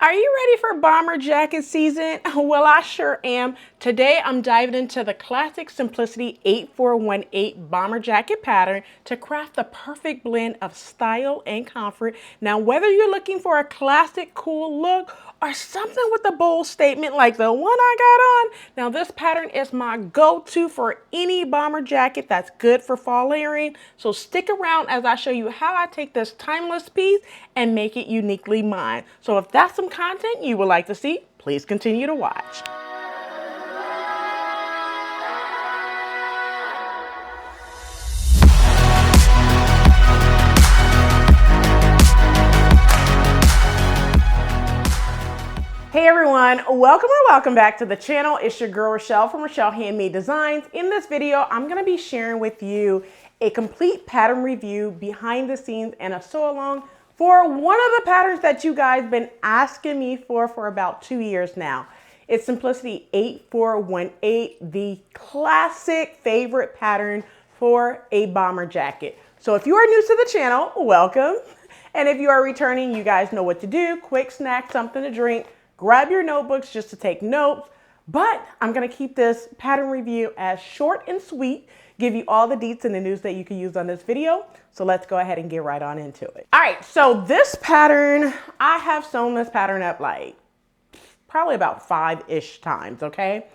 Are you ready for bomber jacket season? Well, I sure am. Today, I'm diving into the classic Simplicity 8418 bomber jacket pattern to craft the perfect blend of style and comfort. Now, whether you're looking for a classic cool look or something with a bold statement like the one I got on, now this pattern is my go-to for any bomber jacket that's good for fall layering. So stick around as I show you how I take this timeless piece and make it uniquely mine. So if that's some content you would like to see, please continue to watch. Hey everyone, welcome back to the channel. It's your girl Rochelle from Rochelle.Handmade.Designs. In this video, I'm going to be sharing with you a complete pattern review, behind the scenes, and a sew along for one of the patterns that you guys been asking me for about 2 years now. It's Simplicity 8418, the classic favorite pattern for a bomber jacket. So if you are new to the channel, welcome. And if you are returning, you guys know what to do. Quick snack, something to drink. Grab your notebooks just to take notes, but I'm gonna keep this pattern review as short and sweet, give you all the deets and the news that you can use on this video. So let's go ahead and get right on into it. All right, so this pattern, I have sewn this pattern up like probably about 5-ish times, okay?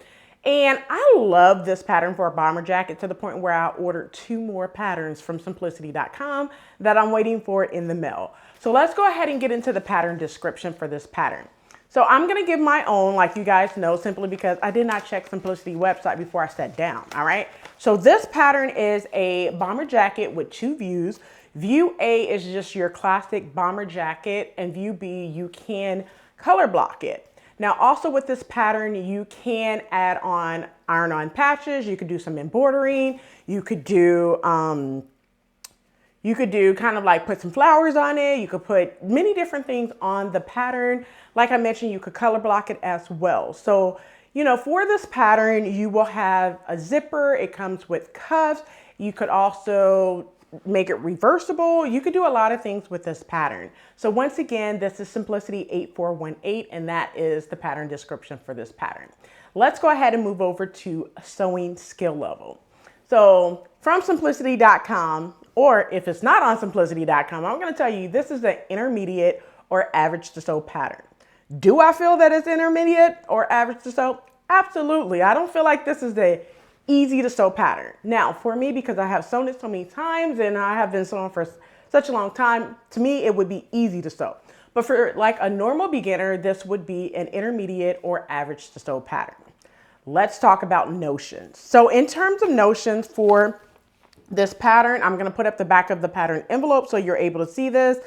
And I love this pattern for a bomber jacket to the point where I ordered 2 more patterns from simplicity.com that I'm waiting for in the mail. So let's go ahead and get into the pattern description for this pattern. So I'm going to give my own, like you guys know, simply because I did not check Simplicity website before I sat down. All right. So this pattern is a bomber jacket with 2 views. View A is just your classic bomber jacket, and view B, you can color block it. Now, also with this pattern, you can add on iron-on patches. You could do some embroidering. You could do kind of like put some flowers on it. You could put many different things on the pattern. Like I mentioned, you could color block it as well. So, you know, for this pattern, you will have a zipper. It comes with cuffs. You could also make it reversible. You could do a lot of things with this pattern. So once again, this is Simplicity 8418, and that is the pattern description for this pattern. Let's go ahead and move over to sewing skill level. So from simplicity.com, or if it's not on simplicity.com, I'm going to tell you this is an intermediate or average to sew pattern. Do I feel that it's intermediate or average to sew? Absolutely. I don't feel like this is the easy to sew pattern. Now, for me, because I have sewn it so many times and I have been sewing for such a long time, to me, it would be easy to sew. But for like a normal beginner, this would be an intermediate or average to sew pattern. Let's talk about notions. So in terms of notions for this pattern, I'm going to put up the back of the pattern envelope so you're able to see this.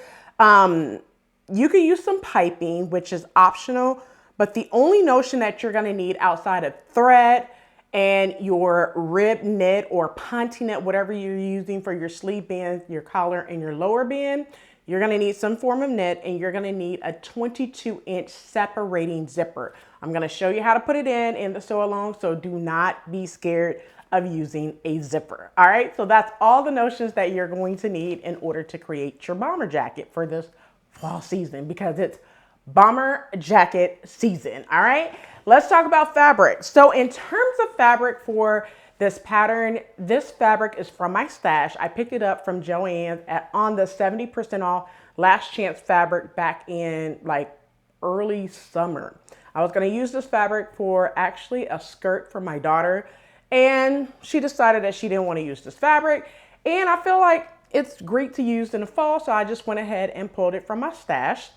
You can use some piping, which is optional, but the only notion that you're going to need outside of thread and your rib knit or ponte knit, whatever you're using for your sleeve band, your collar, and your lower band, you're going to need some form of knit, and you're going to need a 22-inch separating zipper. I'm going to show you how to put it in the sew along, so do not be scared of using a zipper. All right, so that's all the notions that you're going to need in order to create your bomber jacket for this fall season, because it's bomber jacket season. All right, let's talk about fabric. So in terms of fabric for this pattern, this fabric is from my stash. I picked it up from Joann's on the 70% off last chance fabric back in like early summer. I was going to use this fabric for actually a skirt for my daughter, and she decided that she didn't want to use this fabric, and I feel like it's great to use in the fall, so I just went ahead and pulled it from my stash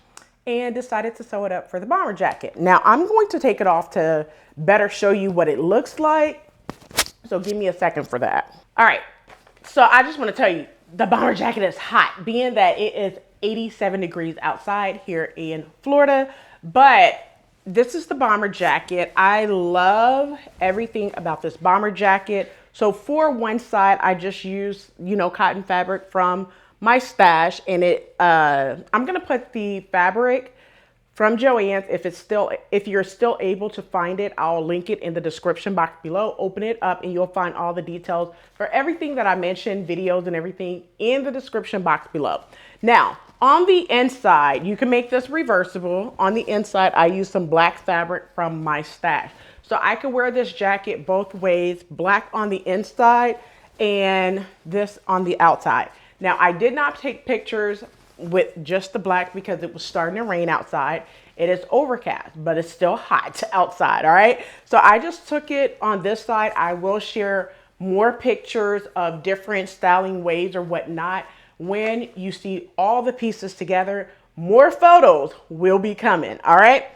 and decided to sew it up for the bomber jacket. Now I'm going to take it off to better show you what it looks like, so give me a second for that. All right, so I just want to tell you, the bomber jacket is hot, being that it is 87 degrees outside here in Florida, but this is the bomber jacket. I love everything about this bomber jacket. So for one side, I just use, you know, cotton fabric from my stash, and I'm gonna put the fabric from Joann's. If you're still able to find it, I'll link it in the description box below. Open it up and you'll find all the details for everything that I mentioned, videos and everything in the description box below. Now, On the inside, you can make this reversible. On the inside, I use some black fabric from my stash. So I could wear this jacket both ways, black on the inside and this on the outside. Now, I did not take pictures with just the black because it was starting to rain outside. It is overcast, but it's still hot outside, all right? So I just took it on this side. I will share more pictures of different styling ways or whatnot. When you see all the pieces together, more photos will be coming, all right?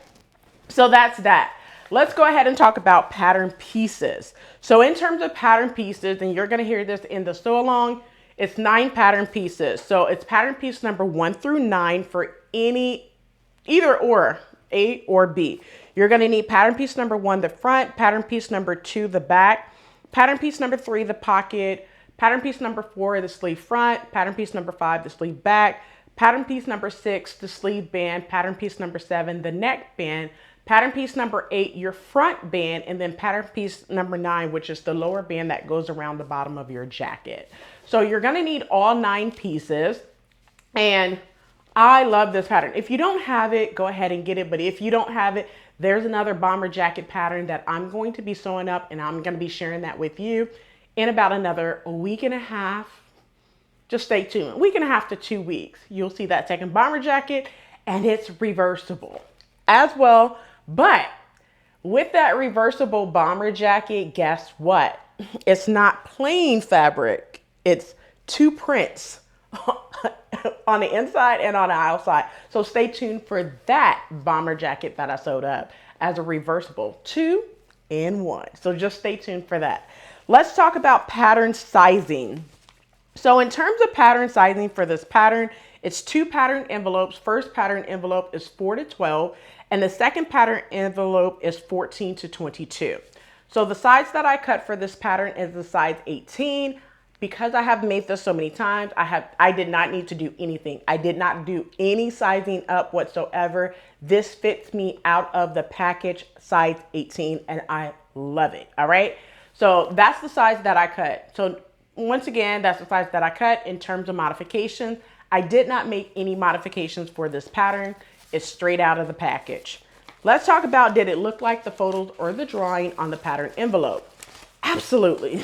So that's that. Let's go ahead and talk about pattern pieces. So in terms of pattern pieces, and you're gonna hear this in the sew along, it's 9 pattern pieces. So it's pattern piece number 1 through 9 for either or, A or B. You're gonna need pattern piece number 1, the front, pattern piece number 2, the back, pattern piece number 3, the pocket, pattern piece number 4, the sleeve front, pattern piece number 5, the sleeve back, pattern piece number 6, the sleeve band, pattern piece number 7, the neck band, pattern piece number 8, your front band, and then pattern piece number 9, which is the lower band that goes around the bottom of your jacket. So you're gonna need all 9 pieces, and I love this pattern. If you don't have it, go ahead and get it, but if you don't have it, there's another bomber jacket pattern that I'm going to be sewing up, and I'm gonna be sharing that with you in about another week and a half. Just stay tuned. A week and a half to 2 weeks. You'll see that second bomber jacket, and it's reversible as well. But with that reversible bomber jacket, guess what? It's not plain fabric. It's 2 prints on the inside and on the outside. So stay tuned for that bomber jacket that I sewed up as a reversible 2 in 1. So just stay tuned for that. Let's talk about pattern sizing. So in terms of pattern sizing for this pattern, it's 2 pattern envelopes. First pattern envelope is 4 to 12, and the second pattern envelope is 14 to 22. So the size that I cut for this pattern is the size 18. Because I have made this so many times, I did not need to do anything. I did not do any sizing up whatsoever. This fits me out of the package, size 18, and I love it, all right? So that's the size that I cut. So once again, that's the size that I cut. In terms of modifications, I did not make any modifications for this pattern. It's straight out of the package. Let's talk about, did it look like the photos or the drawing on the pattern envelope? Absolutely.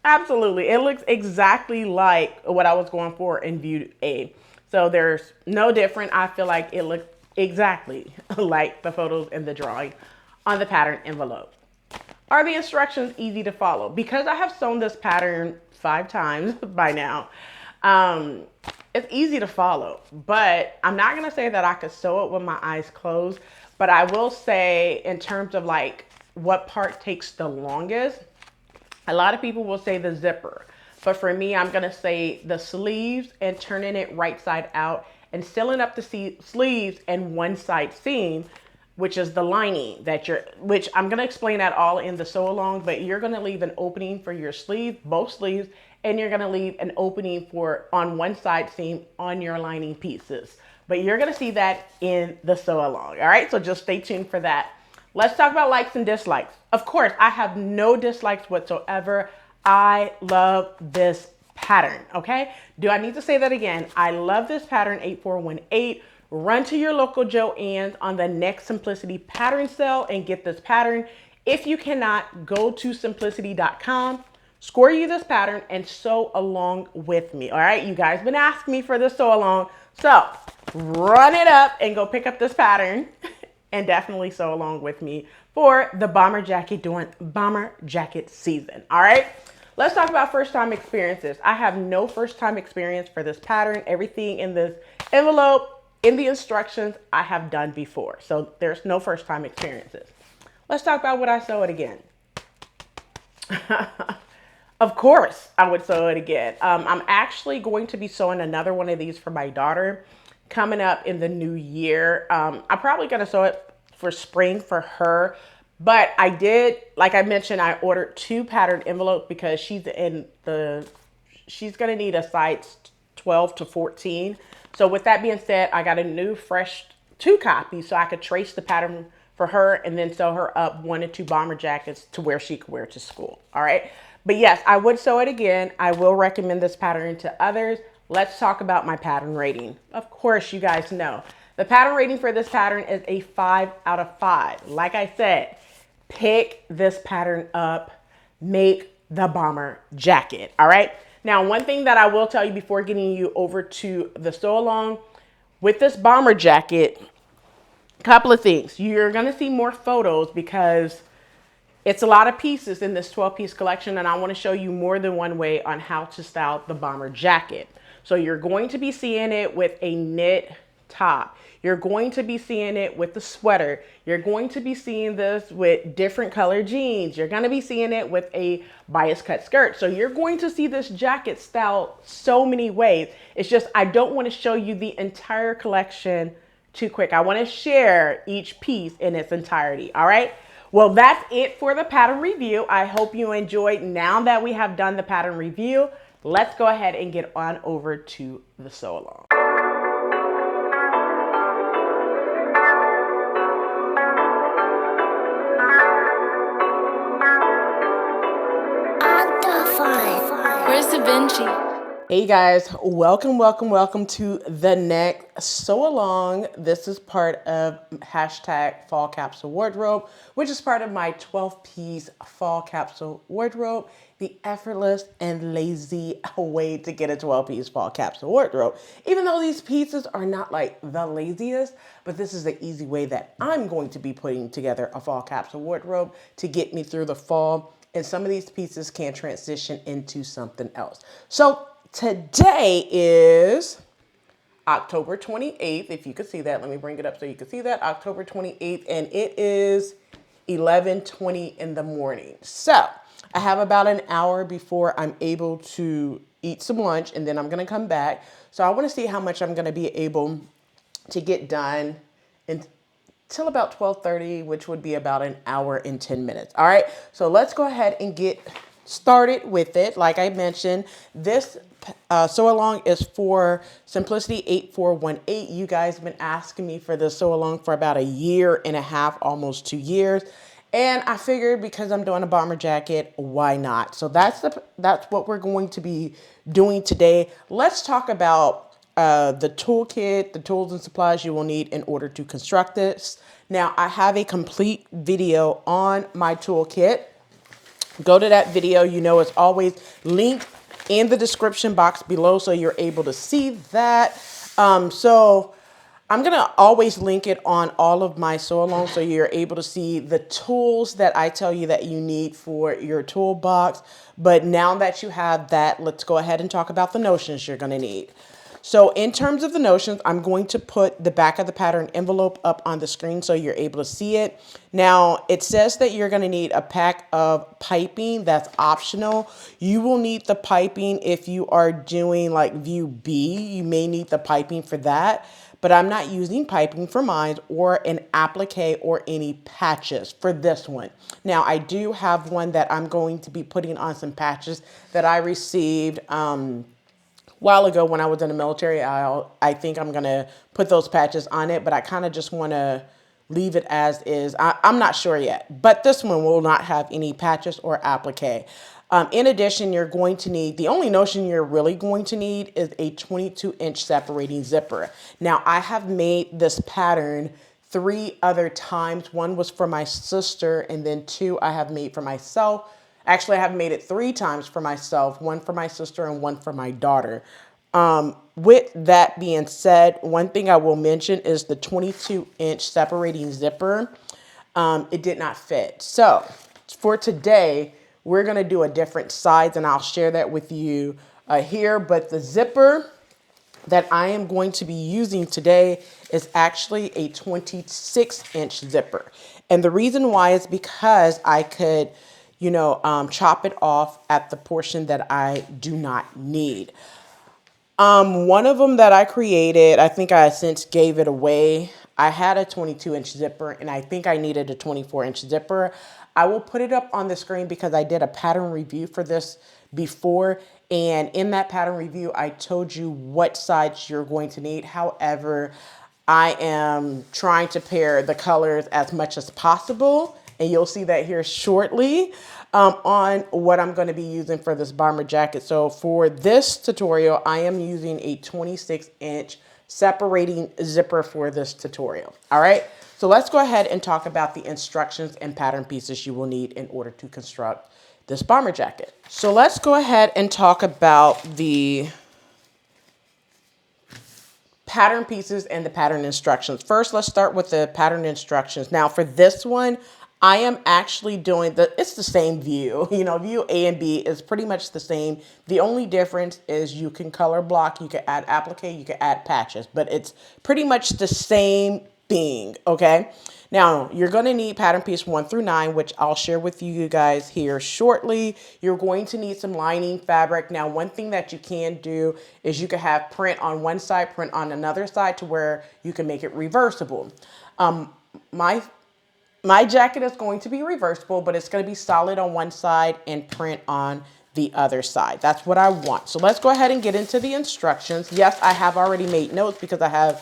Absolutely. It looks exactly like what I was going for in view A. So there's no different. I feel like it looked exactly like the photos and the drawing on the pattern envelope. Are the instructions easy to follow? Because I have sewn this pattern 5 times by now, it's easy to follow, but I'm not going to say that I could sew it with my eyes closed, but I will say in terms of like what part takes the longest, a lot of people will say the zipper, but for me, I'm going to say the sleeves and turning it right side out and sealing up the sleeves and one side seam, which is the lining which I'm going to explain that all in the sew along, but you're going to leave an opening for your sleeve, both sleeves, and you're going to leave an opening on one side seam on your lining pieces. But you're going to see that in the sew along. All right. So just stay tuned for that. Let's talk about likes and dislikes. Of course, I have no dislikes whatsoever. I love this pattern. Okay. Do I need to say that again? I love this pattern 8418. Run to your local Joann's on the next Simplicity pattern sale and get this pattern. If you cannot, go to simplicity.com, score you this pattern and sew along with me. All right. You guys been asking me for this sew along. So run it up and go pick up this pattern and definitely sew along with me for the bomber jacket during bomber jacket season. All right. Let's talk about first time experiences. I have no first time experience for this pattern. Everything in this envelope, in the instructions, I have done before. So there's no first time experiences. Let's talk about would I sew it again? Of course I would sew it again. I'm actually going to be sewing another one of these for my daughter coming up in the new year. I'm probably going to sew it for spring for her. But I did, like I mentioned, I ordered 2 pattern envelopes because she's going to need a size 12 to 14. So with that being said, I got a new fresh 2 copies so I could trace the pattern for her and then sew her up 1 or 2 bomber jackets to where she could wear to school. All right. But yes, I would sew it again. I will recommend this pattern to others. let's talk about my pattern rating. Of course, you guys know the pattern rating for this pattern is a 5 out of 5. Like I said, pick this pattern up, make the bomber jacket. All right. Now, one thing that I will tell you before getting you over to the sew along with this bomber jacket, a couple of things. You're going to see more photos because it's a lot of pieces in this 12-piece collection, and I want to show you more than one way on how to style the bomber jacket. So you're going to be seeing it with a knit top. You're going to be seeing it with the sweater. You're going to be seeing this with different color jeans. You're going to be seeing it with a bias cut skirt. So you're going to see this jacket styled so many ways. It's just I don't want to show you the entire collection too quick. I want to share each piece in its entirety. All right. Well, that's it for the pattern review. I hope you enjoyed. Now that we have done the pattern review, let's go ahead and get on over to the sew along. Where's Da Vinci? Hey guys, welcome to the Neck Sew Along. This is part of hashtag Fall Capsule Wardrobe, which is part of my 12-piece Fall Capsule Wardrobe, the effortless and lazy way to get a 12-piece Fall Capsule Wardrobe. Even though these pieces are not like the laziest, but this is the easy way that I'm going to be putting together a Fall Capsule Wardrobe to get me through the fall. And some of these pieces can transition into something else. So today is October 28th. If you could see that, let me bring it up so you can see that. October 28th, and it is 11:20 in the morning. So I have about an hour before I'm able to eat some lunch, and then I'm gonna come back. So I wanna see how much I'm gonna be able to get done until about 12:30, which would be about an hour and 10 minutes. All right, so let's go ahead and get started with it. Like I mentioned, this sew along is for Simplicity 8418. You guys have been asking me for this sew along for about a year and a half, almost 2 years. And I figured because I'm doing a bomber jacket, why not? So that's what we're going to be doing today. Let's talk about the toolkit, the tools and supplies you will need in order to construct this. Now, I have a complete video on my toolkit. Go to that video. You know, it's always linked in the description box below, so you're able to see that. So I'm going to always link it on all of my sew alongs, so you're able to see the tools that I tell you that you need for your toolbox. But now that you have that, let's go ahead and talk about the notions you're going to need. So in terms of the notions, I'm going to put the back of the pattern envelope up on the screen so you're able to see it. Now, it says that you're going to need a pack of piping. That's optional. You will need the piping if you are doing like view B. You may need the piping for that. But I'm not using piping for mine or an applique or any patches for this one. Now, I do have one that I'm going to be putting on some patches that I received while ago when I was in the military. I think I'm going to put those patches on it, but I kind of just want to leave it as is. I'm not sure yet, but this one will not have any patches or applique. In addition, you're going to need, the only notion you're really going to need is a 22-inch separating zipper. Now, I have made this pattern 3 other times. One was for my sister, and then 2 I have made for myself. Actually, I have made it 3 times for myself, 1 for my sister and 1 for my daughter. With that being said, one thing I will mention is the 22-inch separating zipper. It did not fit. So for today, we're going to do a different size, and I'll share that with you here. But the zipper that I am going to be using today is actually a 26-inch zipper. And the reason why is because I could chop it off at the portion that I do not need. One of them that I created, I think I since gave it away. I had a 22-inch zipper, and I think I needed a 24-inch zipper. I will put it up on the screen because I did a pattern review for this before. And in that pattern review, I told you what size you're going to need. However, I am trying to pair the colors as much as possible. And you'll see that here shortly on what I'm going to be using for this bomber jacket. So for this tutorial, I am using a 26-inch separating zipper for this tutorial. All right, so let's go ahead and talk about the instructions and pattern pieces you will need in order to construct this bomber jacket. So let's go ahead and talk about the pattern pieces and the pattern instructions. First, let's start with the pattern instructions. Now for this one, I am actually doing it's the same view. You know, view A and B is pretty much the same. The only difference is you can color block, you can add applique, you can add patches, but it's pretty much the same thing, okay? Now, you're going to need pattern piece 1 through 9, which I'll share with you guys here shortly. You're going to need some lining fabric. Now, one thing that you can do is you can have print on one side, print on another side to where you can make it reversible. My jacket is going to be reversible, but it's going to be solid on one side and print on the other side. That's what I want. So let's go ahead and get into the instructions. Yes, I have already made notes because I have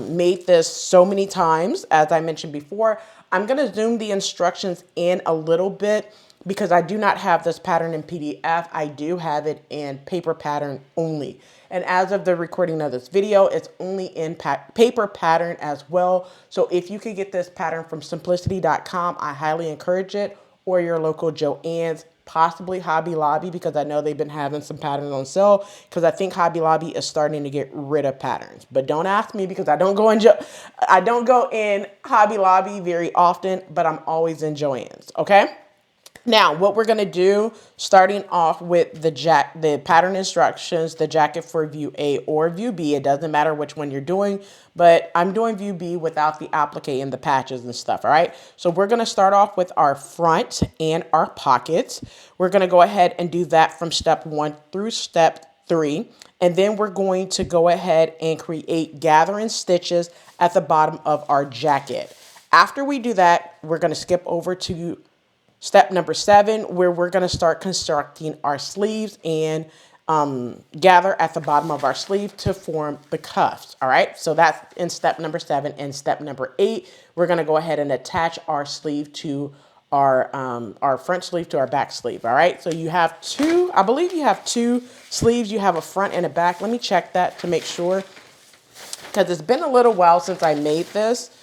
made this so many times. As I mentioned before, I'm going to zoom the instructions in a little bit because I do not have this pattern in PDF. I do have it in paper pattern only. And as of the recording of this video, it's only in paper pattern as well. So if you could get this pattern from simplicity.com, I highly encourage it, or your local Joann's, possibly Hobby Lobby, because I know they've been having some patterns on sale, because I think Hobby Lobby is starting to get rid of patterns. But don't ask me because I don't go in Hobby Lobby very often, but I'm always in Joann's, okay? Now, what we're going to do, starting off with the pattern instructions, the jacket for view A or view B, it doesn't matter which one you're doing, but I'm doing view B without the applique and the patches and stuff, all right? So we're going to start off with our front and our pockets. We're going to go ahead and do that from step 1 through step 3. And then we're going to go ahead and create gathering stitches at the bottom of our jacket. After we do that, we're going to skip over to step number 7, where we're going to start constructing our sleeves and gather at the bottom of our sleeve to form the cuffs. All right, so that's in step number 7. And step number 8, we're going to go ahead and attach our sleeve to our front sleeve to our back sleeve. All right, so you have two, I believe you have 2 sleeves. You have a front and a back. Let me check that to make sure, because it's been a little while since I made this.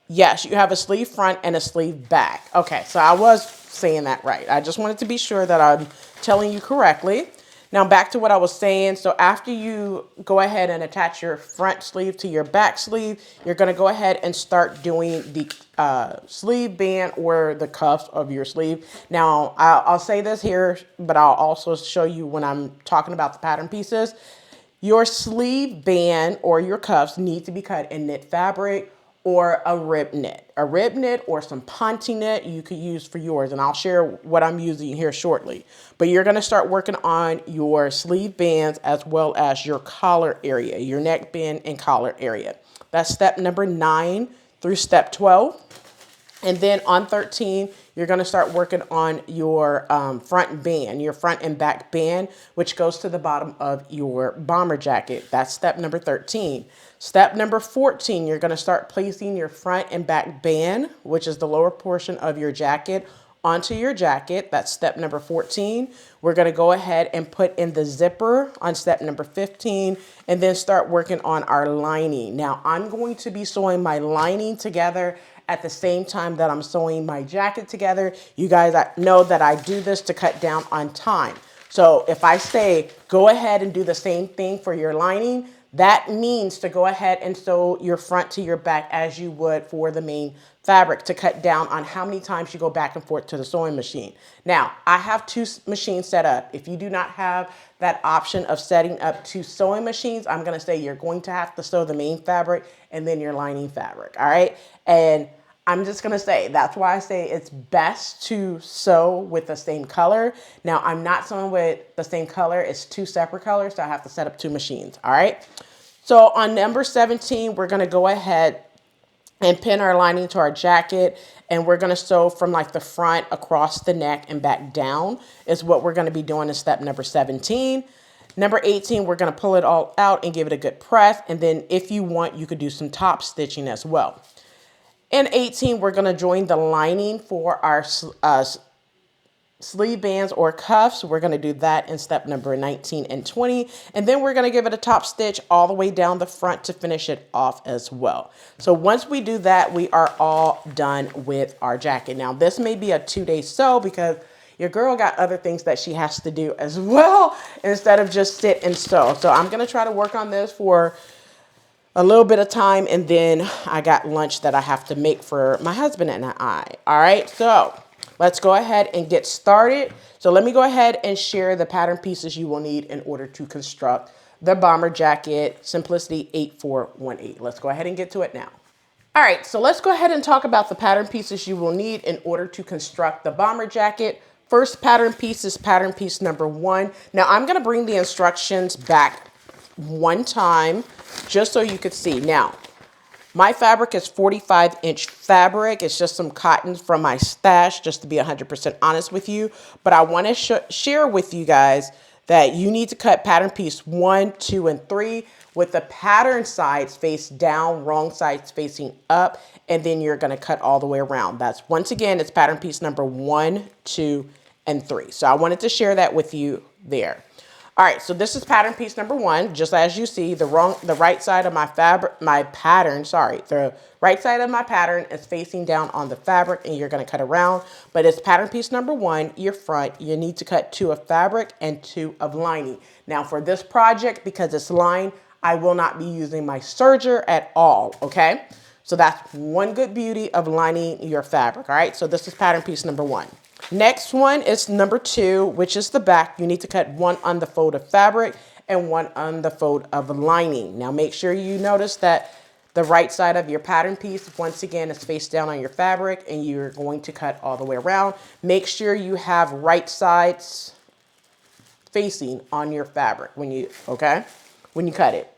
Yes, you have a sleeve front and a sleeve back. Okay, so I was saying that right. I just wanted to be sure that I'm telling you correctly. Now back to what I was saying. So after you go ahead and attach your front sleeve to your back sleeve, you're going to go ahead and start doing the sleeve band or the cuffs of your sleeve. Now I'll say this here, but I'll also show you when I'm talking about the pattern pieces. Your sleeve band or your cuffs need to be cut in knit fabric or a rib knit or some ponte knit you could use for yours. And I'll share what I'm using here shortly. But you're going to start working on your sleeve bands as well as your collar area, your neckband and collar area. That's step number 9 through step 12. And then on 13, you're going to start working on your front band, your front and back band, which goes to the bottom of your bomber jacket. That's step number 13. Step number 14, you're going to start placing your front and back band, which is the lower portion of your jacket, onto your jacket. That's step number 14. We're going to go ahead and put in the zipper on step number 15 and then start working on our lining. Now, I'm going to be sewing my lining together at the same time that I'm sewing my jacket together. You guys know that I do this to cut down on time. So if I say go ahead and do the same thing for your lining, that means to go ahead and sew your front to your back as you would for the main fabric to cut down on how many times you go back and forth to the sewing machine. Now, I have 2 machines set up. If you do not have that option of setting up 2 sewing machines, I'm going to say you're going to have to sew the main fabric and then your lining fabric. All right. And I'm just going to say, that's why I say it's best to sew with the same color. Now, I'm not sewing with the same color. It's 2 separate colors, so I have to set up 2 machines. All right. So on number 17, we're going to go ahead and pin our lining to our jacket, and we're going to sew from like the front across the neck and back down is what we're going to be doing in step number 17. Number 18, we're going to pull it all out and give it a good press. And then if you want, you could do some top stitching as well. And 18, we're going to join the lining for our sleeve bands or cuffs. We're going to do that in step number 19 and 20. And then we're going to give it a top stitch all the way down the front to finish it off as well. So once we do that, we are all done with our jacket. Now this may be a 2-day sew because your girl got other things that she has to do as well instead of just sit and sew. So I'm going to try to work on this for a little bit of time, and then I got lunch that I have to make for my husband and I. All right, so let's go ahead and get started. So let me go ahead and share the pattern pieces you will need in order to construct the bomber jacket Simplicity 8418. Let's go ahead and get to it now. All right, so let's go ahead and talk about the pattern pieces you will need in order to construct the bomber jacket. First pattern piece is pattern piece number 1. Now I'm gonna bring the instructions back one time just so you could see. Now, my fabric is 45-inch fabric. It's just some cotton from my stash, just to be 100% honest with you. But I want to share with you guys that you need to cut pattern piece 1, 2, and 3 with the pattern sides face down, wrong sides facing up, and then you're going to cut all the way around. That's, once again, it's pattern piece number 1, 2, and 3. So I wanted to share that with you there. All right, so this is pattern piece number 1. Just as you see, the right side of the right side of my pattern is facing down on the fabric, and you're going to cut around. But it's pattern piece number 1, your front. You need to cut 2 of fabric and 2 of lining. Now for this project, because it's lined, I will not be using my serger at all. Okay, so that's one good beauty of lining your fabric. All right, so this is pattern piece number 1. Next one is number 2, which is the back. You need to cut 1 on the fold of fabric and 1 on the fold of lining. Now make sure you notice that the right side of your pattern piece, once again, is face down on your fabric, and you're going to cut all the way around. Make sure you have right sides facing on your fabric when you cut it.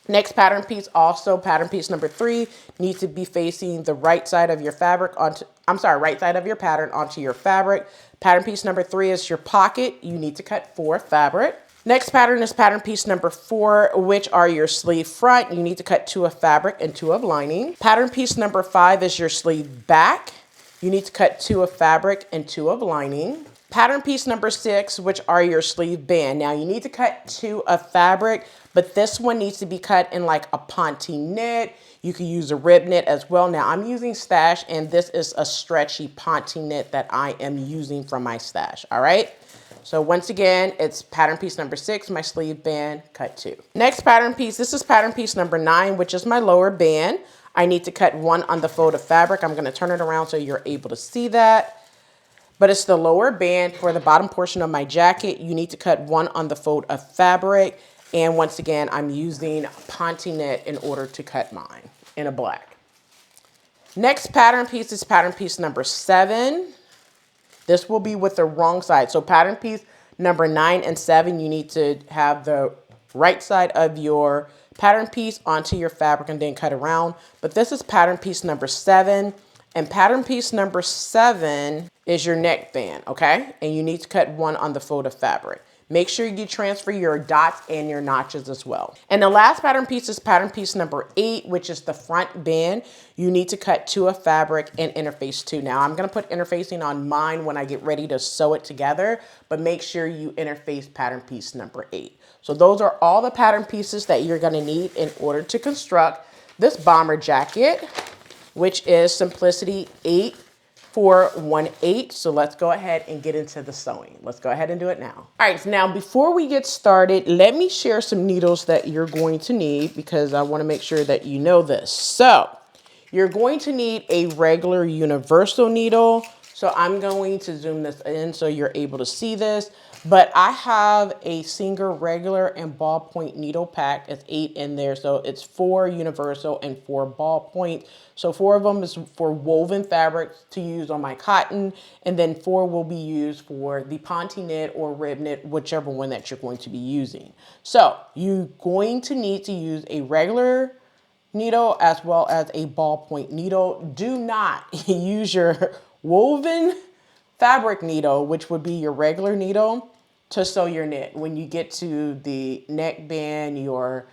Next pattern piece, also pattern piece number 3, needs to be facing the right side of your fabric right side of your pattern onto your fabric. Pattern piece number 3 is your pocket. You need to cut 4 fabric. Next pattern is pattern piece number 4, which are your sleeve front. You need to cut 2 of fabric and 2 of lining. Pattern piece number 5 is your sleeve back. You need to cut 2 of fabric and 2 of lining. Pattern piece number 6, which are your sleeve band. Now you need to cut 2 of fabric, but this one needs to be cut in like a ponte knit. You can use a rib knit as well. Now I'm using stash, and this is a stretchy ponte knit that I am using from my stash. All right. So once again, it's pattern piece number 6, my sleeve band, cut 2. Next pattern piece, this is pattern piece number 9, which is my lower band. I need to cut 1 on the fold of fabric. I'm going to turn it around so you're able to see that. But it's the lower band for the bottom portion of my jacket. You need to cut 1 on the fold of fabric. And once again, I'm using ponte knit in order to cut mine in a black. Next pattern piece is pattern piece number 7. This will be with the wrong side. So pattern piece number 9 and 7, you need to have the right side of your pattern piece onto your fabric and then cut around. But this is pattern piece number 7. And pattern piece number 7 is your neckband, okay? And you need to cut 1 on the fold of fabric. Make sure you transfer your dots and your notches as well. And the last pattern piece is pattern piece number 8, which is the front band. You need to cut 2 of fabric and interface 2. Now I'm gonna put interfacing on mine when I get ready to sew it together, but make sure you interface pattern piece number 8. So those are all the pattern pieces that you're gonna need in order to construct this bomber jacket, which is Simplicity 8418. So let's go ahead and get into the sewing. Let's go ahead and do it now. All right, so now before we get started, let me share some needles that you're going to need because I want to make sure that you know this. So you're going to need a regular universal needle. So I'm going to zoom this in so you're able to see this. But I have a single regular and ballpoint needle pack. It's 8 in there. So it's 4 universal and 4 ballpoint. So 4 of them is for woven fabric to use on my cotton. And then 4 will be used for the ponte knit or rib knit, whichever one that you're going to be using. So you're going to need to use a regular needle as well as a ballpoint needle. Do not use your woven fabric needle, which would be your regular needle, to sew your knit. When you get to the neckband, your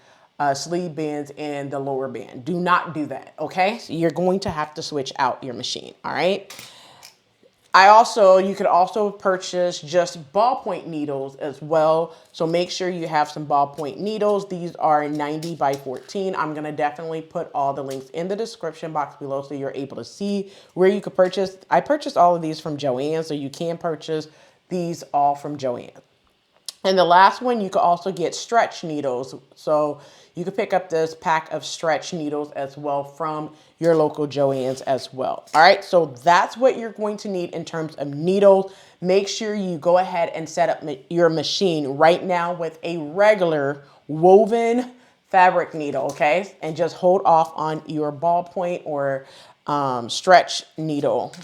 sleeve bands and the lower band. Do not do that, okay? So you're going to have to switch out your machine, all right? You could also purchase just ballpoint needles as well. So make sure you have some ballpoint needles. These are 90 by 14. I'm gonna definitely put all the links in the description box below so you're able to see where you could purchase. I purchased all of these from Joann, so you can purchase these all from Joann. And the last one, you could also get stretch needles. So you could pick up this pack of stretch needles as well from your local Joann's as well. All right, so that's what you're going to need in terms of needles. Make sure you go ahead and set up your machine right now with a regular woven fabric needle, okay? And just hold off on your ballpoint or stretch needle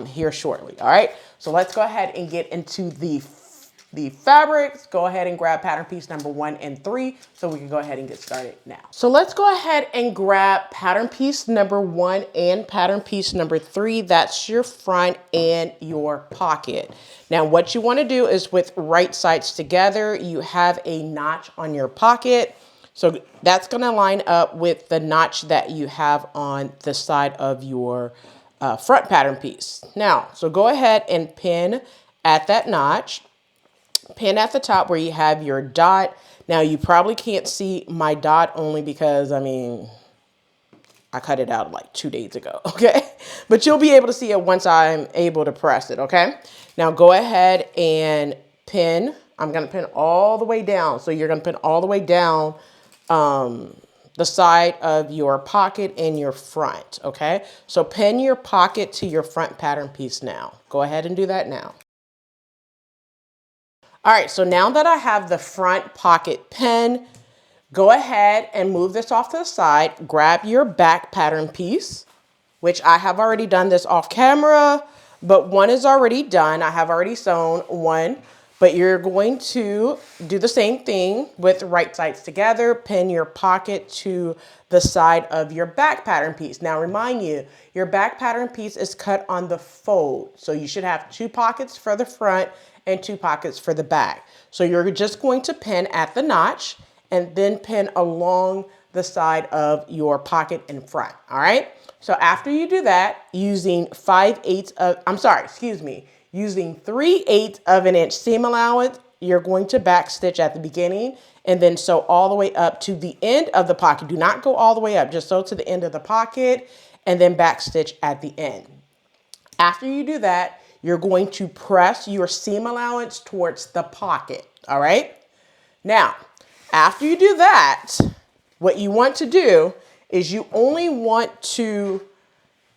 here shortly, all right? So let's go ahead and get into the fabrics. Go ahead and grab pattern piece number 1 and 3 so we can go ahead and get started now. So let's go ahead and grab pattern piece number 1 and pattern piece number 3. That's your front and your pocket. Now what you want to do is with right sides together, you have a notch on your pocket. So that's going to line up with the notch that you have on the side of your front pattern piece. Now, so go ahead and pin at that notch. Pin at the top where you have your dot. Now you probably can't see my dot only because, I mean, I cut it out like 2 days ago, okay? But you'll be able to see it once I'm able to press it, okay? Now go ahead and pin. I'm gonna pin all the way down. So you're gonna pin all the way down the side of your pocket in your front, okay? So pin your pocket to your front pattern piece now. Go ahead and do that now. All right, so now that I have the front pocket pin, go ahead and move this off to the side. Grab your back pattern piece, which I have already done this off camera, but one is already done. I have already sewn one, but you're going to do the same thing with right sides together. Pin your pocket to the side of your back pattern piece. Now remind you, your back pattern piece is cut on the fold. So you should have 2 pockets for the front and 2 pockets for the back. So you're just going to pin at the notch and then pin along the side of your pocket in front, all right? So after you do that, using using 3/8 of an inch seam allowance, you're going to back stitch at the beginning and then sew all the way up to the end of the pocket. Do not go all the way up, just sew to the end of the pocket and then back stitch at the end. After you do that, you're going to press your seam allowance towards the pocket, all right? Now, after you do that, what you want to do is you only want to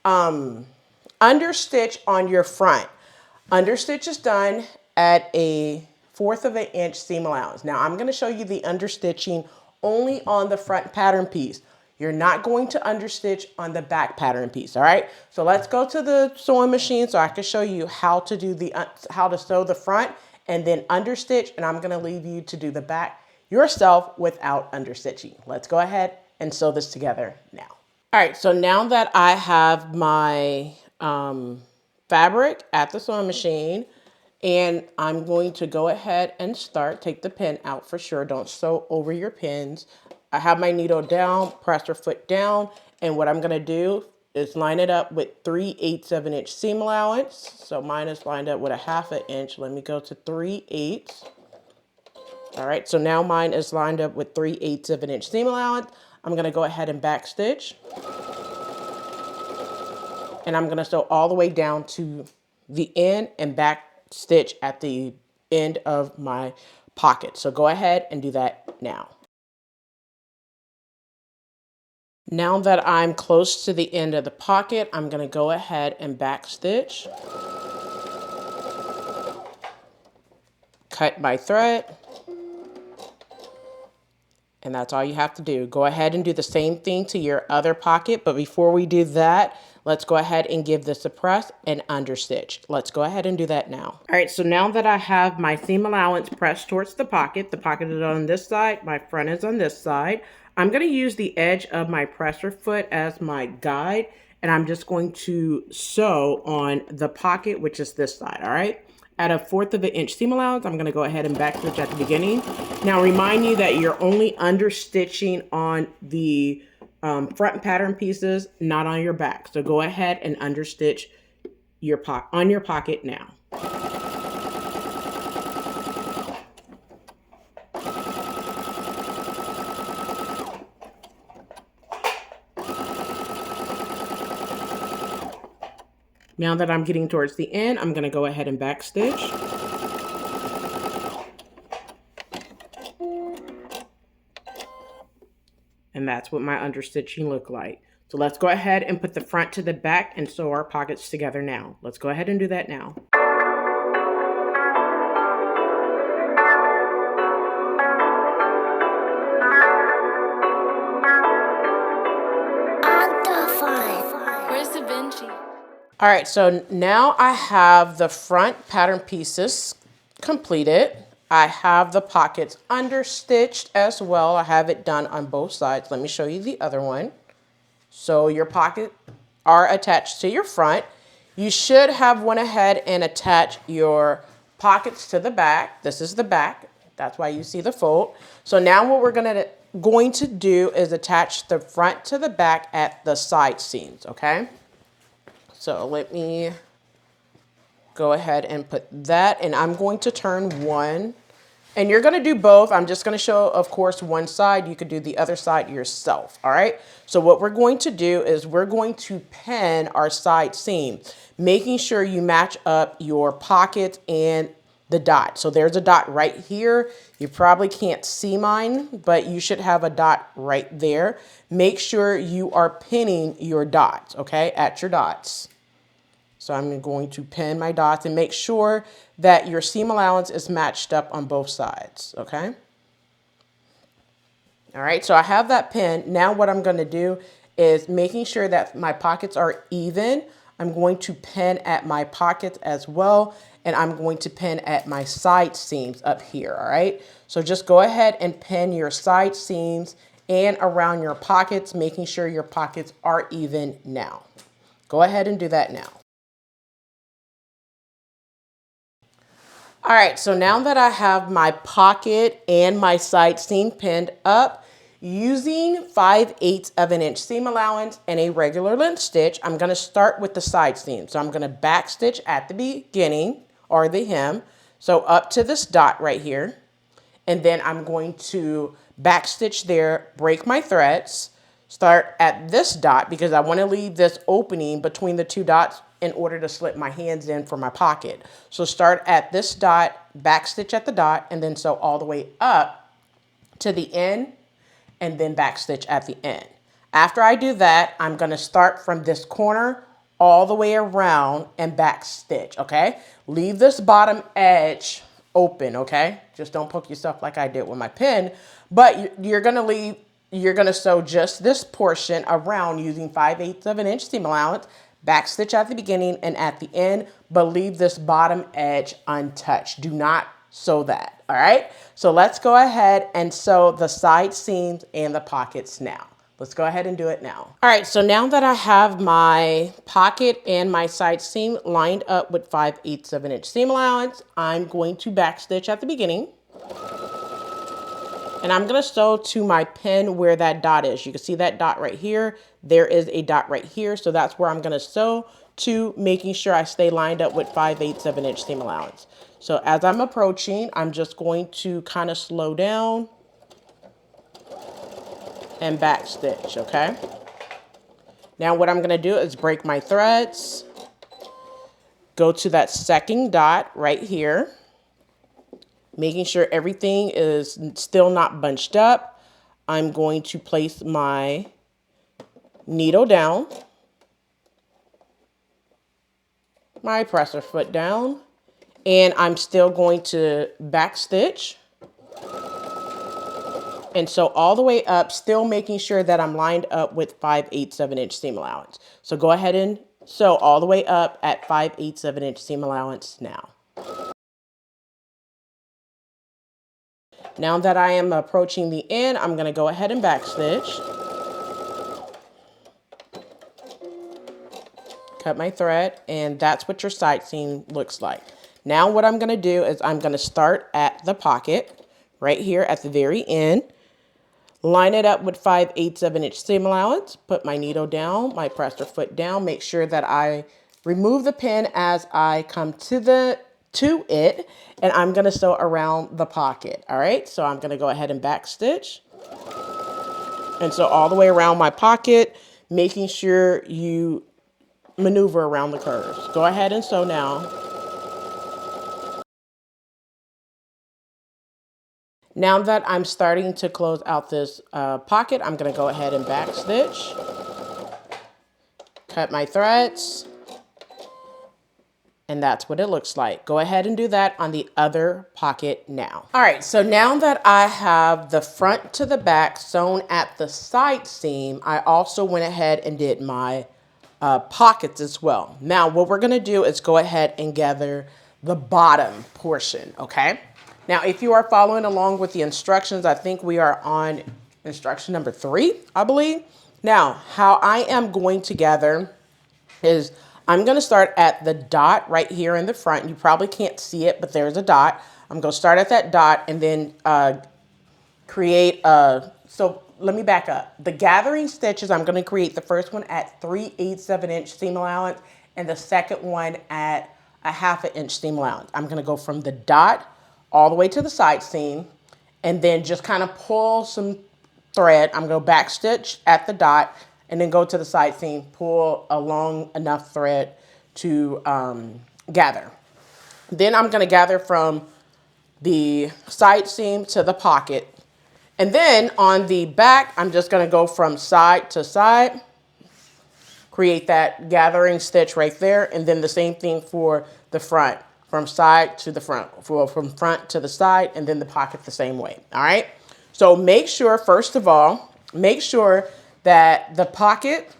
understitch on your front. Understitch is done at a 1/4 of an inch seam allowance. Now, I'm gonna show you the understitching only on the front pattern piece. You're not going to understitch on the back pattern piece, all right? So let's go to the sewing machine so I can show you how to do how to sew the front and then understitch, and I'm gonna leave you to do the back yourself without understitching. Let's go ahead and sew this together now. All right, so now that I have my fabric at the sewing machine, and I'm going to go ahead and take the pin out for sure. Don't sew over your pins. I have my needle down, presser foot down, and what I'm gonna do is line it up with 3/8 of an inch seam allowance. So mine is lined up with a 1/2 inch. Let me go to 3/8. All right, so now mine is lined up with 3/8 of an inch seam allowance. I'm gonna go ahead and back stitch. And I'm gonna sew all the way down to the end and back stitch at the end of my pocket. So go ahead and do that now. Now that I'm close to the end of the pocket, I'm gonna go ahead and back stitch. Cut my thread. And that's all you have to do. Go ahead and do the same thing to your other pocket. But before we do that, let's go ahead and give this a press and understitch. Let's go ahead and do that now. All right, so now that I have my seam allowance pressed towards the pocket is on this side, my front is on this side. I'm gonna use the edge of my presser foot as my guide, and I'm just going to sew on the pocket, which is this side, all right? at a 1/4 of an inch seam allowance. I'm going to go ahead and back stitch at the beginning. Now remind you that you're only under stitching on the front pattern pieces, not on your back. So go ahead and understitch your pocket now. Now that I'm getting towards the end, I'm going to go ahead and back stitch. And that's what my understitching look like. So let's go ahead and put the front to the back and sew our pockets together now. Let's go ahead and do that now. Where's Da Vinci? All right, so now I have the front pattern pieces completed. I have the pockets understitched as well. I have it done on both sides. Let me show you the other one. So your pockets are attached to your front. You should have went ahead and attached your pockets to the back. This is the back. That's why you see the fold. So now what we're going to do is attach the front to the back at the side seams, okay? So let me go ahead and put that, and I'm going to turn one. And you're going to do both. I'm just going to show, of course, one side. You could do the other side yourself, all right? So what we're going to do is we're going to pin our side seam, making sure you match up your pocket and the dot. So there's a dot right here. You probably can't see mine, but you should have a dot right there. Make sure you are pinning your dots, okay, at your dots. So I'm going to pin my dots and make sure that your seam allowance is matched up on both sides, okay? All right, so I have that pinned. Now what I'm gonna do is making sure that my pockets are even. I'm going to pin at my pockets as well, and I'm going to pin at my side seams up here, all right? So just go ahead and pin your side seams and around your pockets, making sure your pockets are even now. Go ahead and do that now. All right, so now that I have my pocket and my side seam pinned up, using 5/8 of an inch seam allowance and a regular length stitch, I'm gonna start with the side seam. So I'm gonna back stitch at the beginning or the hem, so up to this dot right here. And then I'm going to back stitch there, break my threads, start at this dot because I wanna leave this opening between the two dots in order to slip my hands in for my pocket. So start at this dot, back stitch at the dot, and then sew all the way up to the end, and then back stitch at the end. After I do that, I'm gonna start from this corner all the way around and back stitch, okay? Leave this bottom edge open, okay? Just don't poke yourself like I did with my pin, but you're gonna sew just this portion around using 5/8 of an inch seam allowance, back stitch at the beginning and at the end, but leave this bottom edge untouched. Do not sew that, all right? So let's go ahead and sew the side seams and the pockets now. Let's go ahead and do it now. All right, so now that I have my pocket and my side seam lined up with 5/8 of an inch seam allowance, I'm going to back stitch at the beginning. And I'm gonna sew to my pin where that dot is. You can see that dot right here. There is a dot right here. So that's where I'm gonna sew to, making sure I stay lined up with 5/8 of an inch seam allowance. So as I'm approaching, I'm just going to kind of slow down and back stitch, okay? Now what I'm gonna do is break my threads, go to that second dot right here, making sure everything is still not bunched up. I'm going to place my needle down, my presser foot down, and I'm still going to back stitch and sew all the way up, still making sure that I'm lined up with 5/8 of an inch seam allowance. So go ahead and sew all the way up at 5/8 of an inch seam allowance now. Now that I am approaching the end, I'm gonna go ahead and back stitch. Cut my thread, and that's what your side seam looks like. Now what I'm going to do is I'm going to start at the pocket right here at the very end. Line it up with 5/8 of an inch seam allowance. Put my needle down, my presser foot down. Make sure that I remove the pin as I come to it, and I'm going to sew around the pocket. All right, so I'm going to go ahead and back stitch. And so all the way around my pocket, making sure you maneuver around the curves. Go ahead and sew now. Now that I'm starting to close out this pocket, I'm going to go ahead and back stitch. Cut my threads. And that's what it looks like. Go ahead and do that on the other pocket now. All right, so now that I have the front to the back sewn at the side seam, I also went ahead and did my pockets as well. Now, what we're gonna do is go ahead and gather the bottom portion, okay? Now, if you are following along with the instructions, I think we are on instruction number 3, I believe. Now, how I am going to gather is I'm going to start at the dot right here in the front. You probably can't see it, but there's a dot. I'm going to start at that dot and then create a, so let me back up. The gathering stitches, I'm going to create the first one at 3/8 of an inch seam allowance and the second one at a 1/2 inch seam allowance. I'm going to go from the dot all the way to the side seam and then just kind of pull some thread. I'm going to back stitch at the dot and then go to the side seam, pull a long enough thread to gather. Then I'm going to gather from the side seam to the pocket. And then on the back, I'm just going to go from side to side, create that gathering stitch right there. And then the same thing for the front, from side to the front, from front to the side, and then the pocket the same way. All right. So make sure, first of all, make sure that the pocket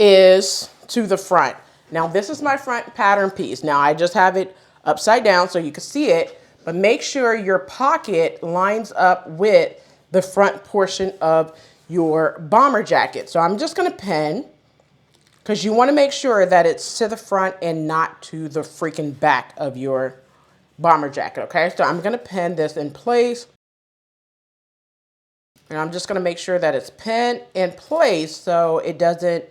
is to the front. Now this is my front pattern piece. Now I just have it upside down so you can see it, but make sure your pocket lines up with the front portion of your bomber jacket. So I'm just gonna pin, because you wanna make sure that it's to the front and not to the freaking back of your bomber jacket, okay? So I'm gonna pin this in place. And I'm just going to make sure that it's pinned in place so it doesn't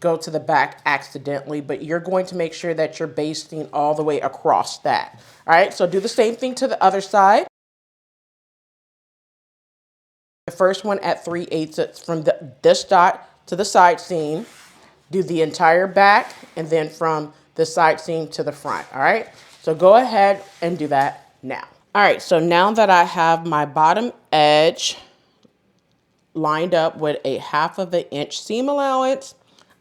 go to the back accidentally, but you're going to make sure that you're basting all the way across that. All right, so do the same thing to the other side. The first one at 3/8 from this dot to the side seam. Do the entire back and then from the side seam to the front. All right, so go ahead and do that now. All right, so now that I have my bottom edge lined up with a 1/2 inch seam allowance,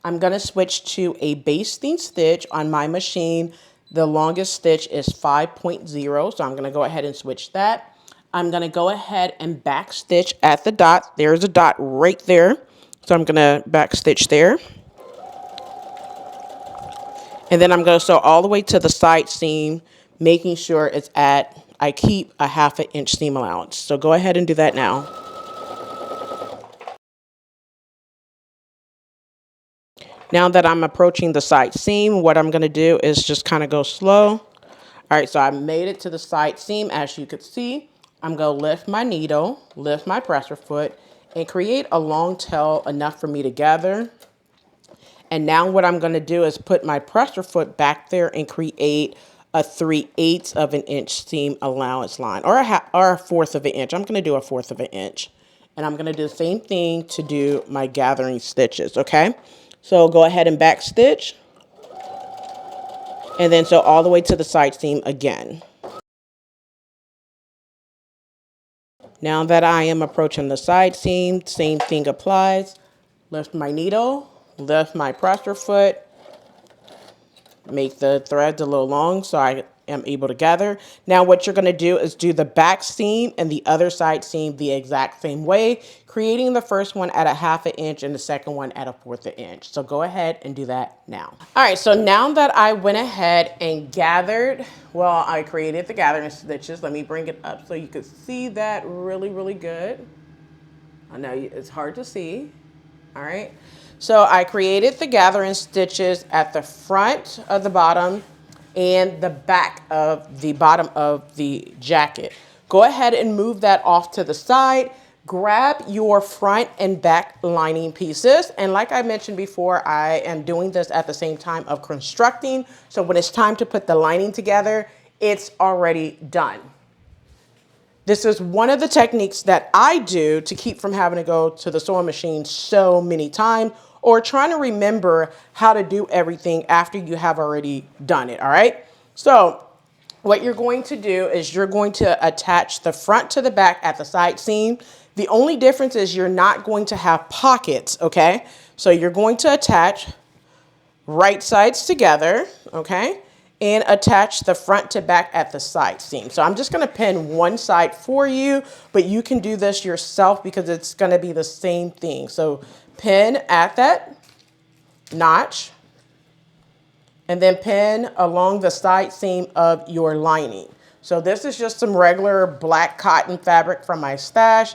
I'm going to switch to a basting stitch on my machine. The longest stitch is 5.0, so I'm going to go ahead and switch that. I'm going to go ahead and back stitch at the dot. There's a dot right there, so I'm going to back stitch there. And then I'm going to sew all the way to the side seam, making sure it's at, I keep a 1/2 inch seam allowance. So go ahead and do that now. Now that I'm approaching the side seam, what I'm going to do is just kind of go slow. All right, so I made it to the side seam. As you can see, I'm going to lift my needle, lift my presser foot, and create a long tail enough for me to gather. And now what I'm going to do is put my presser foot back there and create a 3/8 of an inch seam allowance line, or a 1/4 of an inch. I'm going to do a 1/4 of an inch. And I'm going to do the same thing to do my gathering stitches, okay? So go ahead and back stitch. And then sew all the way to the side seam again. Now that I am approaching the side seam, same thing applies. Lift my needle, lift my presser foot, make the threads a little long so I am able to gather. Now what you're going to do is do the back seam and the other side seam the exact same way, creating the first one at a 1/2 inch and the second one at a 1/4 inch. So go ahead and do that now. All right, so now that I went ahead and gathered, well, I created the gathering stitches. Let me bring it up so you can see that really, really good. I know it's hard to see. All right. So I created the gathering stitches at the front of the bottom and the back of the bottom of the jacket. Go ahead and move that off to the side. Grab your front and back lining pieces. And like I mentioned before, I am doing this at the same time of constructing. So when it's time to put the lining together, it's already done. This is one of the techniques that I do to keep from having to go to the sewing machine so many times or trying to remember how to do everything after you have already done it, all right? So what you're going to do is you're going to attach the front to the back at the side seam. The only difference is you're not going to have pockets, okay? So you're going to attach right sides together, okay? And attach the front to back at the side seam. So I'm just gonna pin one side for you, but you can do this yourself because it's gonna be the same thing. So pin at that notch and then pin along the side seam of your lining. So this is just some regular black cotton fabric from my stash,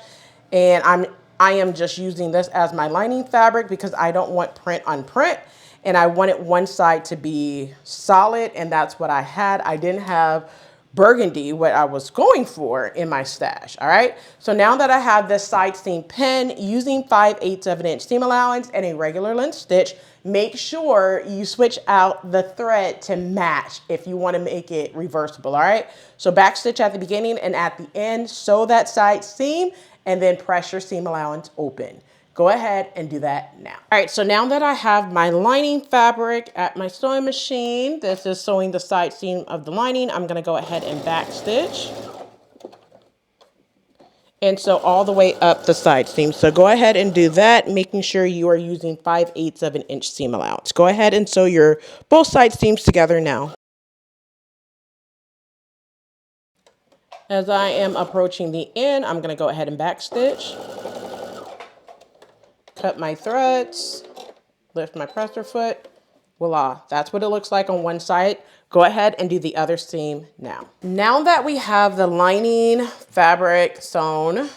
and I am just using this as my lining fabric because I don't want print on print. And I wanted one side to be solid, and that's what I had. I didn't have burgundy, what I was going for in my stash, all right? So now that I have this side seam pin, using 5/8 of an inch seam allowance and a regular length stitch, make sure you switch out the thread to match if you wanna make it reversible, all right? So back stitch at the beginning and at the end, sew that side seam, and then press your seam allowance open. Go ahead and do that now. All right, so now that I have my lining fabric at my sewing machine, this is sewing the side seam of the lining. I'm gonna go ahead and back stitch and sew all the way up the side seam. So go ahead and do that, making sure you are using 5/8 of an inch seam allowance. Go ahead and sew your both side seams together now. As I am approaching the end, I'm gonna go ahead and back stitch. Cut my threads, lift my presser foot, voila. That's what it looks like on one side. Go ahead and do the other seam now. Now that we have the lining fabric sewn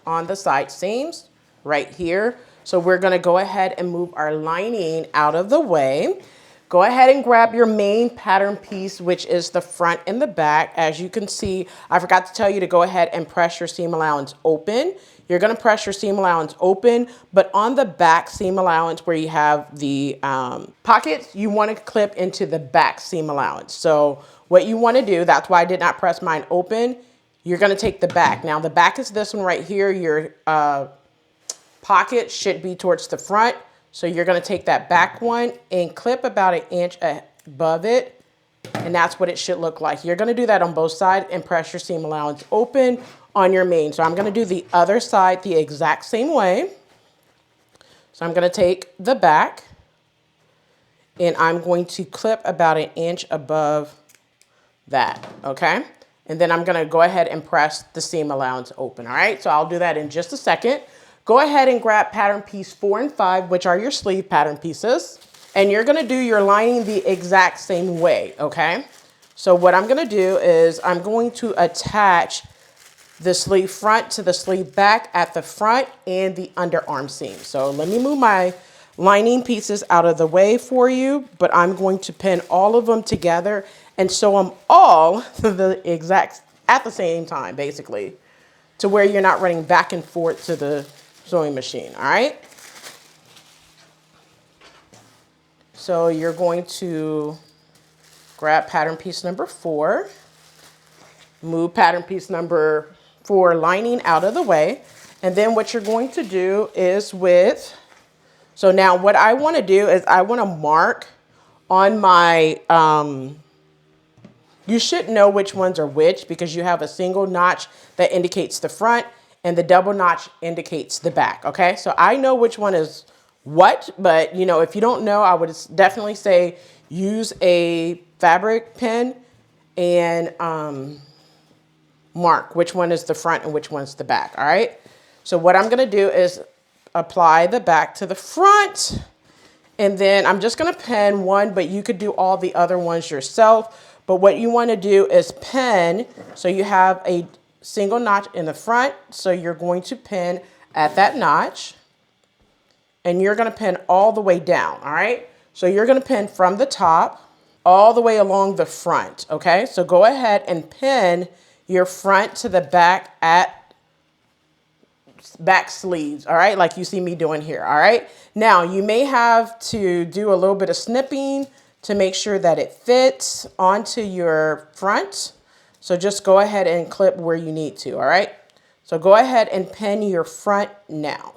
on the side seams right here, so we're gonna go ahead and move our lining out of the way. Go ahead and grab your main pattern piece, which is the front and the back. As you can see, I forgot to tell you to go ahead and press your seam allowance open. You're gonna press your seam allowance open, but on the back seam allowance where you have the pockets, you wanna clip into the back seam allowance. So what you wanna do, that's why I did not press mine open, you're gonna take the back. Now the back is this one right here. Your pocket should be towards the front. So you're gonna take that back one and clip about 1 inch above it, and that's what it should look like. You're gonna do that on both sides and press your seam allowance open on your main. So I'm gonna do the other side the exact same way. So I'm gonna take the back and I'm going to clip about 1 inch above that, okay? And then I'm gonna go ahead and press the seam allowance open, all right? So I'll do that in just a second. Go ahead and grab pattern piece 4 and 5, which are your sleeve pattern pieces. And you're gonna do your lining the exact same way, okay? So what I'm gonna do is I'm going to attach the sleeve front to the sleeve back at the front and the underarm seam. So let me move my lining pieces out of the way for you, but I'm going to pin all of them together and sew them all at the same time, basically, to where you're not running back and forth to the sewing machine, all right? So you're going to grab pattern piece number 4, move pattern piece number 4 lining out of the way, and then what you're going to do is so now what I wanna do is I wanna mark on my, you should know which ones are which because you have a single notch that indicates the front and the double notch indicates the back, okay? So I know which one is what, but you know, if you don't know, I would definitely say use a fabric pen and mark which one is the front and which one's the back, all right? So what I'm gonna do is apply the back to the front, and then I'm just gonna pin one, but you could do all the other ones yourself. But what you wanna do is pin, so you have a single notch in the front, so you're going to pin at that notch, and you're gonna pin all the way down, all right? So you're gonna pin from the top, all the way along the front, okay? So go ahead and pin your front to the back at back sleeves, all right? Like you see me doing here, all right? Now, you may have to do a little bit of snipping to make sure that it fits onto your front. So just go ahead and clip where you need to, all right? So go ahead and pin your front now.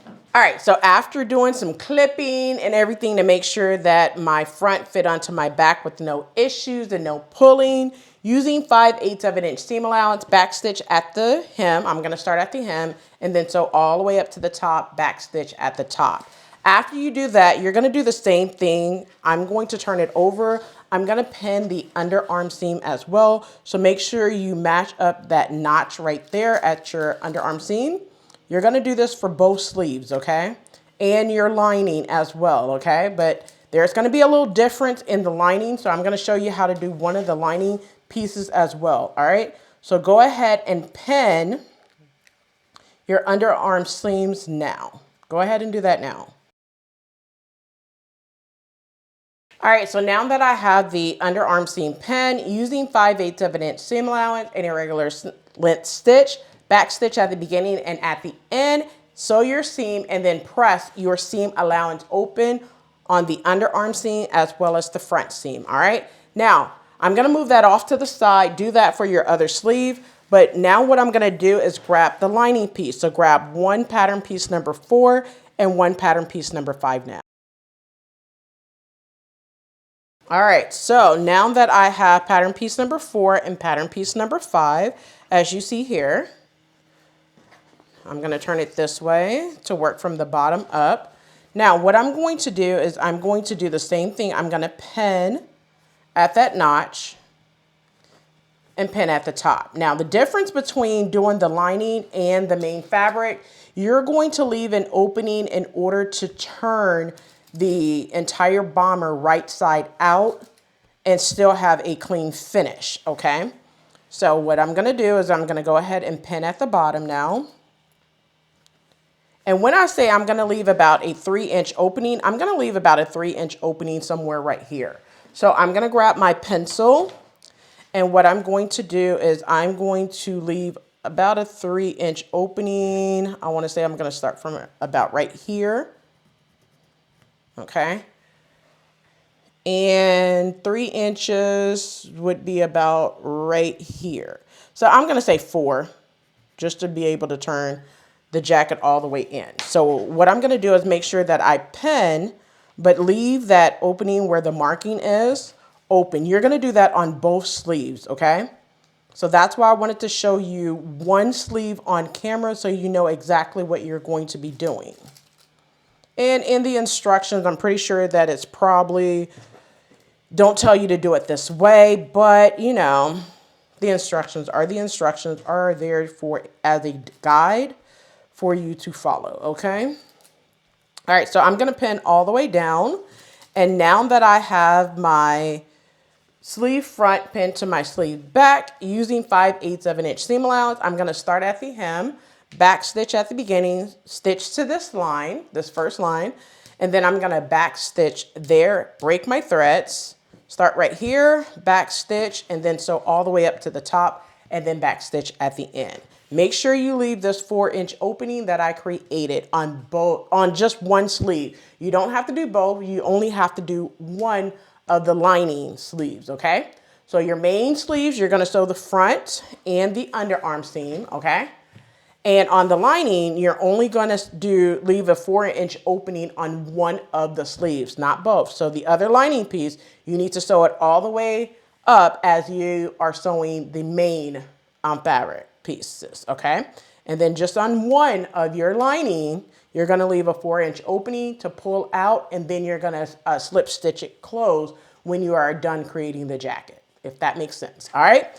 All right, so after doing some clipping and everything to make sure that my front fit onto my back with no issues and no pulling, using 5/8 of an inch seam allowance, back stitch at the hem. I'm gonna start at the hem and then sew all the way up to the top, back stitch at the top. After you do that, you're gonna do the same thing. I'm going to turn it over. I'm gonna pin the underarm seam as well. So make sure you match up that notch right there at your underarm seam. You're gonna do this for both sleeves, okay? And your lining as well, okay? But there's gonna be a little difference in the lining, so I'm gonna show you how to do one of the lining pieces as well, all right? So go ahead and pin your underarm seams now. Go ahead and do that now. All right, so now that I have the underarm seam pin, using 5/8 of an inch seam allowance and a regular length stitch, back stitch at the beginning and at the end, sew your seam and then press your seam allowance open on the underarm seam as well as the front seam, all right? Now, I'm gonna move that off to the side, do that for your other sleeve, but now what I'm gonna do is grab the lining piece. So grab one pattern piece number 4 and one pattern piece number 5 now. All right, so now that I have pattern piece number 4 and pattern piece number 5, as you see here, I'm gonna turn it this way to work from the bottom up. Now, what I'm going to do is I'm going to do the same thing. I'm gonna pin at that notch and pin at the top. Now, the difference between doing the lining and the main fabric, you're going to leave an opening in order to turn the entire bomber right side out and still have a clean finish, okay? So what I'm gonna do is I'm gonna go ahead and pin at the bottom now. And when I say I'm gonna leave about a 3-inch opening, I'm gonna leave about a 3-inch opening somewhere right here. So I'm gonna grab my pencil, and what I'm going to do is I'm going to leave about a 3-inch opening. I wanna say I'm gonna start from about right here, okay? And 3 inches would be about right here. So I'm gonna say 4, just to be able to turn the jacket all the way in. So what I'm gonna do is make sure that I pin, but leave that opening where the marking is open. You're gonna do that on both sleeves, okay? So that's why I wanted to show you one sleeve on camera so you know exactly what you're going to be doing. And in the instructions, I'm pretty sure that it's probably, don't tell you to do it this way, but you know, the instructions are there for as a guide for you to follow, okay? All right, so I'm gonna pin all the way down. And now that I have my sleeve front pinned to my sleeve back, using 5/8 of an inch seam allowance, I'm gonna start at the hem, back stitch at the beginning, stitch to this line, this first line, and then I'm gonna back stitch there, break my threads, start right here, back stitch, and then sew all the way up to the top, and then back stitch at the end. Make sure you leave this 4-inch opening that I created on just one sleeve. You don't have to do both, you only have to do one of the lining sleeves, okay? So your main sleeves, you're gonna sew the front and the underarm seam, okay? And on the lining, you're only gonna leave a 4-inch opening on one of the sleeves, not both. So the other lining piece, you need to sew it all the way up as you are sewing the main fabric pieces, okay? And then just on one of your lining, you're gonna leave a 4-inch opening to pull out, and then you're gonna slip stitch it closed when you are done creating the jacket, if that makes sense, all right?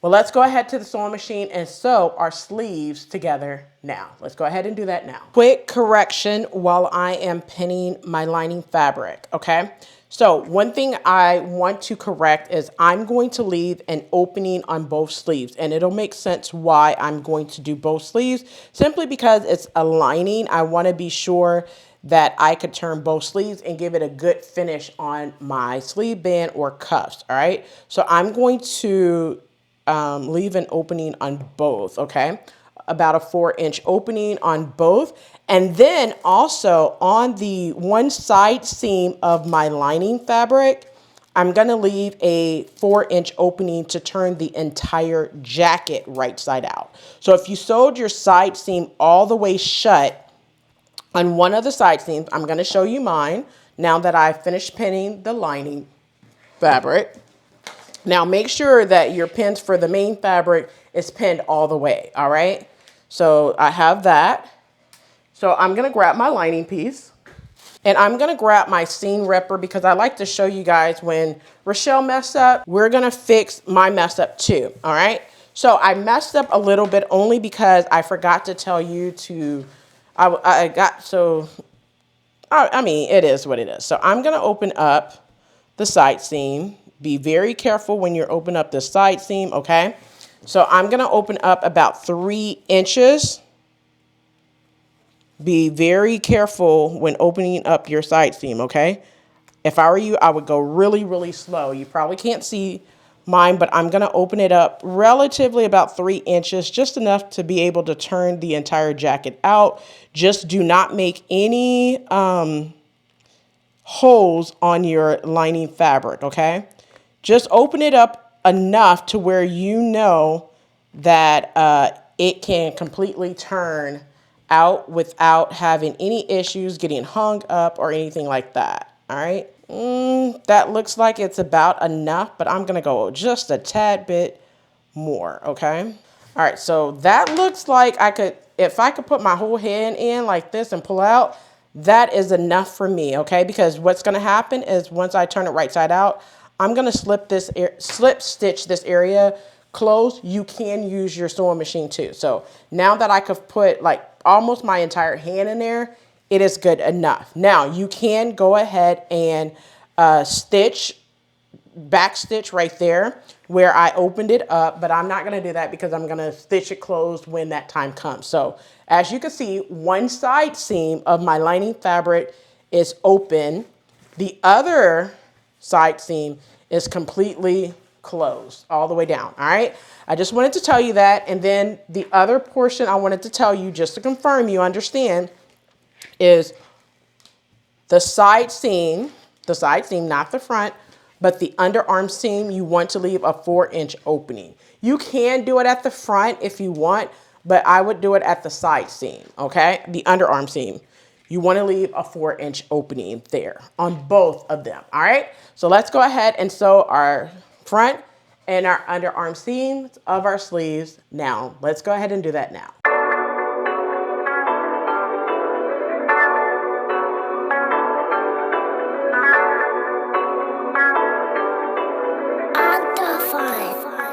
Well, let's go ahead to the sewing machine and sew our sleeves together now. Let's go ahead and do that now. Quick correction while I am pinning my lining fabric, okay? So one thing I want to correct is I'm going to leave an opening on both sleeves, and it'll make sense why I'm going to do both sleeves, simply because it's a lining. I want to be sure that I could turn both sleeves and give it a good finish on my sleeve band or cuffs. All right. So I'm going to leave an opening on both. Okay. About a 4-inch opening on both. And then also on the one side seam of my lining fabric, I'm going to leave a 4-inch opening to turn the entire jacket right side out. So if you sewed your side seam all the way shut on one of the side seams, I'm going to show you mine now that I've finished pinning the lining fabric. Now make sure that your pins for the main fabric is pinned all the way, all right? So I have that. So I'm going to grab my lining piece. And I'm going to grab my seam ripper because I like to show you guys when Rochelle messed up, we're going to fix my mess up too. All right. So I messed up a little bit only because I forgot to tell you to, I mean, it is what it is. So I'm going to open up the side seam. Be very careful when you're opening up the side seam. Okay. So I'm going to open up about 3 inches. Be very careful when opening up your side seam, okay? If I were you, I would go really, really slow. You probably can't see mine, but I'm going to open it up relatively about 3 inches, just enough to be able to turn the entire jacket out. Just do not make any holes on your lining fabric, okay? Just open it up enough to where you know that it can completely turn out without having any issues getting hung up or anything like that. All right. That looks like it's about enough, but I'm going to go just a tad bit more. Okay. All right. So that looks like if I could put my whole hand in like this and pull out, that is enough for me. Okay. Because what's going to happen is once I turn it right side out, I'm going to slip stitch this area closed. You can use your sewing machine too. So now that I could put like almost my entire hand in there, it is good enough. Now you can go ahead and back stitch right there where I opened it up, but I'm not going to do that because I'm going to stitch it closed when that time comes. So as you can see, one side seam of my lining fabric is open. The other side seam is completely closed all the way down. All right. I just wanted to tell you that. And then the other portion I wanted to tell you, just to confirm you understand, is the side seam, not the front, but the underarm seam, you want to leave a 4-inch opening. You can do it at the front if you want, but I would do it at the side seam. Okay. The underarm seam. You want to leave a 4-inch opening there on both of them. All right. So let's go ahead and sew our front and our underarm seams of our sleeves now. Let's go ahead and do that now.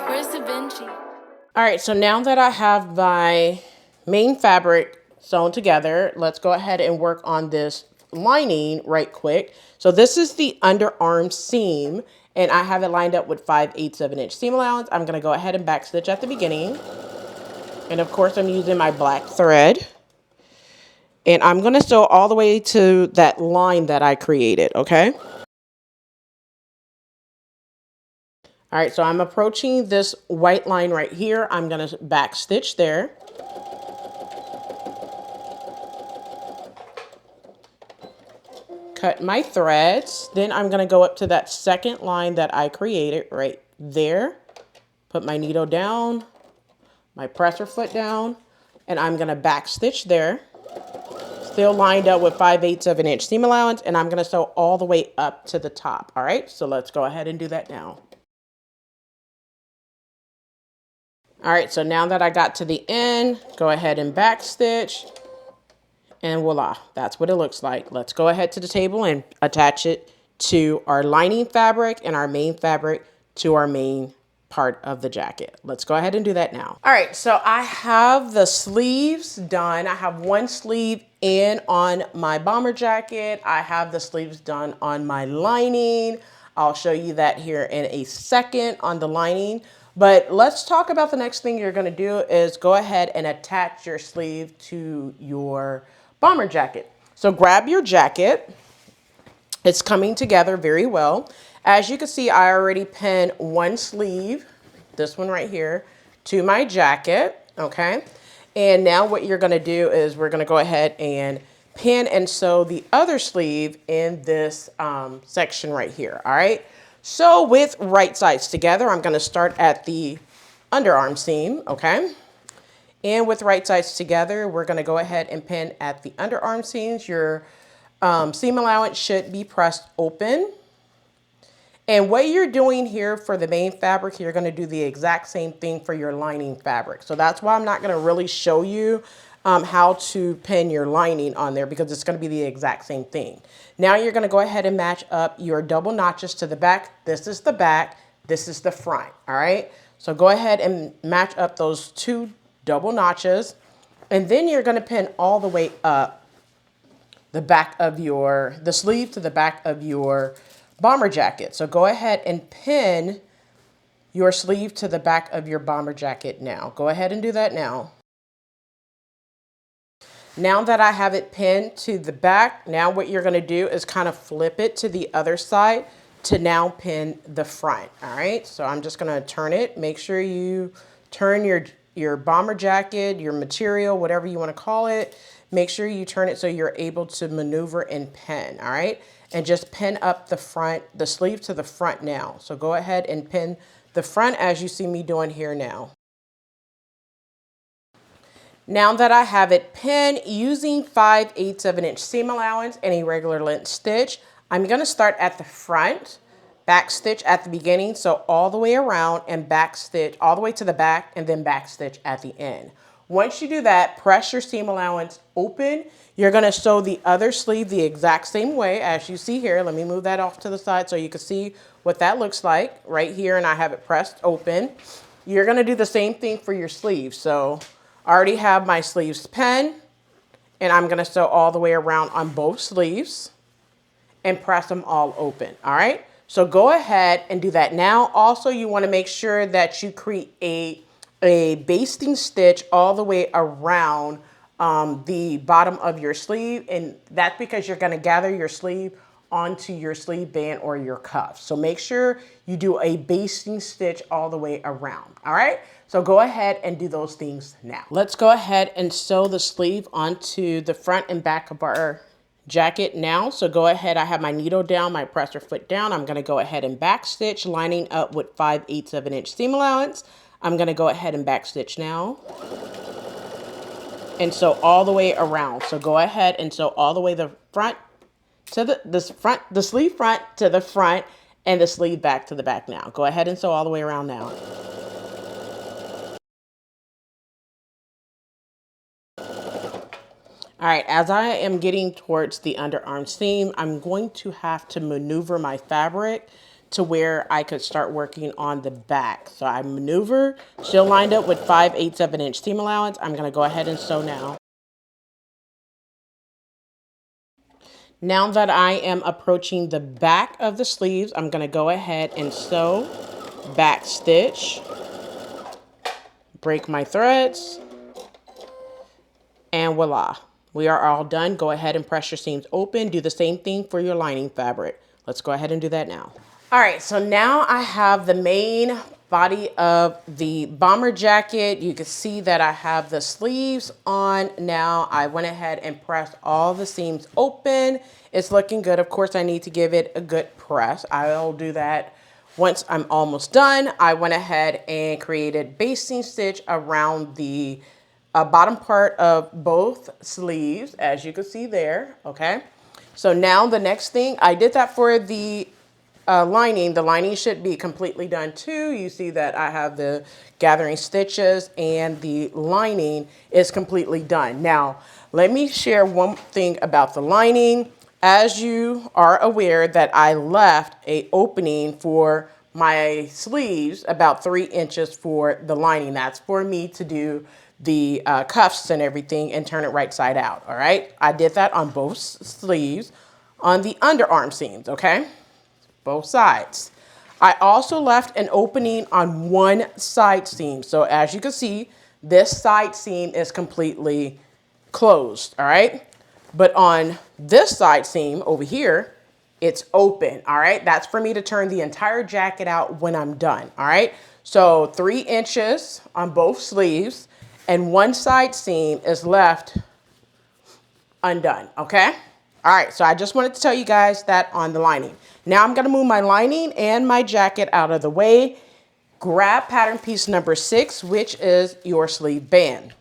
Where's Da Vinci? All right, so now that I have my main fabric sewn together, let's go ahead and work on this lining right quick. So this is the underarm seam, and I have it lined up with 5/8 of an inch seam allowance. I'm going to go ahead and back stitch at the beginning. And of course, I'm using my black thread. And I'm going to sew all the way to that line that I created, okay? All right, so I'm approaching this white line right here. I'm going to back stitch there. Cut my threads. Then I'm going to go up to that second line that I created right there. Put my needle down, my presser foot down, and I'm going to back stitch there. Still lined up with 5/8 of an inch seam allowance, and I'm going to sew all the way up to the top. All right, so let's go ahead and do that now. All right, so now that I got to the end, go ahead and back stitch, and voila, that's what it looks like. Let's go ahead to the table and attach it to our lining fabric and our main fabric to our main part of the jacket. Let's go ahead and do that now. All right, so I have the sleeves done. I have one sleeve in on my bomber jacket. I have the sleeves done on my lining. I'll show you that here in a second on the lining. But let's talk about the next thing you're going to do is go ahead and attach your sleeve to your bomber jacket. So grab your jacket. It's coming together very well. As you can see, I already pinned one sleeve, this one right here, to my jacket, okay? And now what you're gonna do is we're gonna go ahead and pin and sew the other sleeve in this section right here, all right? So with right sides together, I'm gonna start at the underarm seam, okay? And with right sides together, we're gonna go ahead and pin at the underarm seams. Your seam allowance should be pressed open. And what you're doing here for the main fabric, you're gonna do the exact same thing for your lining fabric. So that's why I'm not gonna really show you how to pin your lining on there, because it's gonna be the exact same thing. Now you're gonna go ahead and match up your double notches to the back. This is the back, this is the front, all right? So go ahead and match up those two double notches. And then you're gonna pin all the way up the back of the sleeve to the back of your bomber jacket. So go ahead and pin your sleeve to the back of your bomber jacket now. Go ahead and do that now. Now that I have it pinned to the back, now what you're gonna do is kind of flip it to the other side to now pin the front, all right? So I'm just gonna turn it. Make sure you turn your bomber jacket, your material, whatever you wanna call it, make sure you turn it so you're able to maneuver and pin, all right? And just pin up the front, the sleeve to the front now. So go ahead and pin the front as you see me doing here now. Now that I have it pinned using 5/8 of an inch seam allowance and a regular length stitch, I'm gonna start at the front, back stitch at the beginning, so all the way around, and back stitch all the way to the back, and then back stitch at the end. Once you do that, press your seam allowance open. You're gonna sew the other sleeve the exact same way as you see here. Let me move that off to the side so you can see what that looks like right here, and I have it pressed open. You're gonna do the same thing for your sleeve. So I already have my sleeves pinned, and I'm gonna sew all the way around on both sleeves and press them all open, all right? So go ahead and do that now. Also, you wanna make sure that you create a basting stitch all the way around the bottom of your sleeve, and that's because you're gonna gather your sleeve onto your sleeve band or your cuff. So make sure you do a basting stitch all the way around, all right? So go ahead and do those things now. Let's go ahead and sew the sleeve onto the front and back of our jacket now. So go ahead, I have my needle down, my presser foot down. I'm gonna go ahead and back stitch, lining up with 5/8 of an inch seam allowance. I'm gonna go ahead and back stitch now. And sew all the way around. So go ahead and sew all the way the front to the sleeve front to the front, and the sleeve back to the back now. Go ahead and sew all the way around now. All right, as I am getting towards the underarm seam, I'm going to have to maneuver my fabric to where I could start working on the back. So I maneuver, still lined up with 5/8 of an inch seam allowance. I'm gonna go ahead and sew now. Now that I am approaching the back of the sleeves, I'm gonna go ahead and sew, back stitch, break my threads, and voila. We are all done. Go ahead and press your seams open. Do the same thing for your lining fabric. Let's go ahead and do that now. All right, so now I have the main body of the bomber jacket. You can see that I have the sleeves on now. I went ahead and pressed all the seams open. It's looking good. Of course, I need to give it a good press. I'll do that once I'm almost done. I went ahead and created basting stitch around the bottom part of both sleeves, as you can see there, okay? So now the next thing, I did that for the lining. The lining should be completely done too. You see that I have the gathering stitches and the lining is completely done. Now, let me share one thing about the lining. As you are aware that I left a opening for my sleeves about 3 inches for the lining. That's for me to do the cuffs and everything and turn it right side out, all right? I did that on both sleeves on the underarm seams, okay? Both sides. I also left an opening on one side seam. So as you can see, this side seam is completely closed, all right? But on This side seam over here, it's open, all right? That's for me to turn the entire jacket out when I'm done, all right? So 3 inches on both sleeves, and one side seam is left undone, okay? All right, so I just wanted to tell you guys that on the lining. Now I'm gonna move my lining and my jacket out of the way. Grab pattern piece number 6, which is your sleeve band.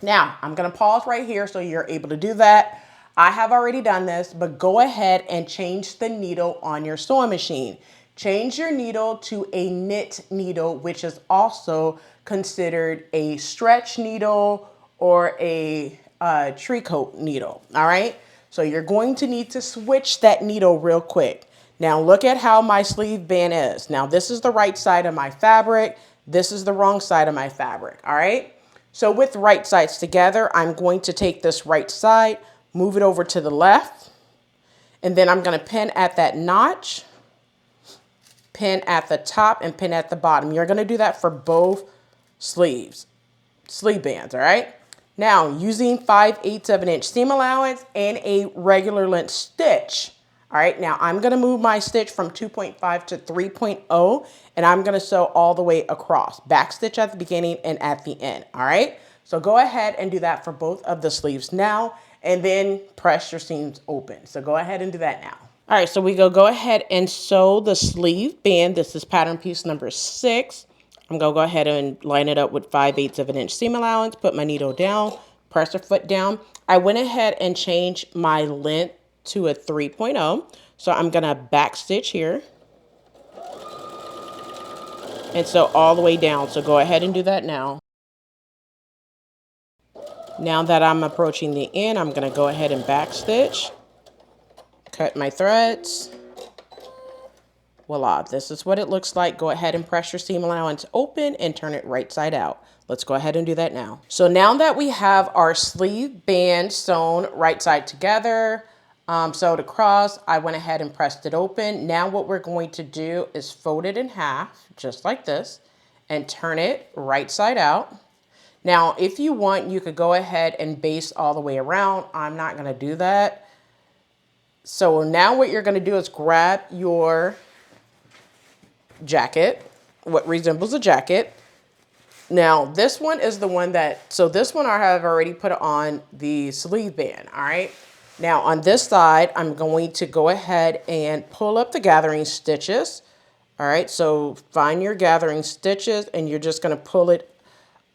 Now, I'm gonna pause right here so you're able to do that. I have already done this, but go ahead and change the needle on your sewing machine. Change your needle to a knit needle, which is also considered a stretch needle or a tricot needle, all right? So you're going to need to switch that needle real quick. Now look at how my sleeve band is. Now this is the right side of my fabric. This is the wrong side of my fabric, all right? So with right sides together, I'm going to take this right side, move it over to the left, and then I'm gonna pin at that notch, pin at the top, and pin at the bottom. You're gonna do that for both sleeve bands, all right? Now, using 5/8 of an inch seam allowance and a regular length stitch, all right, now I'm gonna move my stitch from 2.5 to 3.0, and I'm gonna sew all the way across. Back stitch at the beginning and at the end, all right? So go ahead and do that for both of the sleeves now, and then press your seams open. So go ahead and do that now. All right, so we go ahead and sew the sleeve band. This is pattern piece number 6. I'm gonna go ahead and line it up with 5/8 of an inch seam allowance, put my needle down, press the foot down. I went ahead and changed my length to a 3.0. So I'm gonna back stitch here and sew all the way down. So go ahead and do that now. Now that I'm approaching the end, I'm gonna go ahead and back stitch, cut my threads. Voila, this is what it looks like. Go ahead and press your seam allowance open and turn it right side out. Let's go ahead and do that now. So now that we have our sleeve band sewn right side together, sewed across, I went ahead and pressed it open. Now what we're going to do is fold it in half, just like this, and turn it right side out. Now, if you want, you could go ahead and baste all the way around. I'm not gonna do that. So now what you're gonna do is grab your jacket, what resembles a jacket. Now this one is the one that, so this one I have already put on the sleeve band, all right? Now on this side, I'm going to go ahead and pull up the gathering stitches, all right? So find your gathering stitches and you're just gonna pull it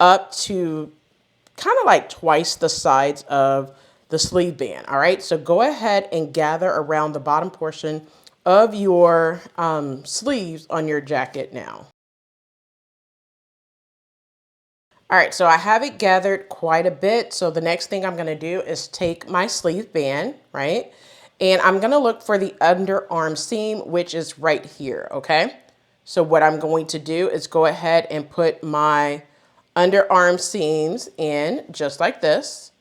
up to kind of like twice the sides of the sleeve band, all right? So go ahead and gather around the bottom portion of your sleeves on your jacket now. All right, so I have it gathered quite a bit. So the next thing I'm gonna do is take my sleeve band, right? And I'm gonna look for the underarm seam, which is right here, okay? So what I'm going to do is go ahead and put my underarm seams in just like this.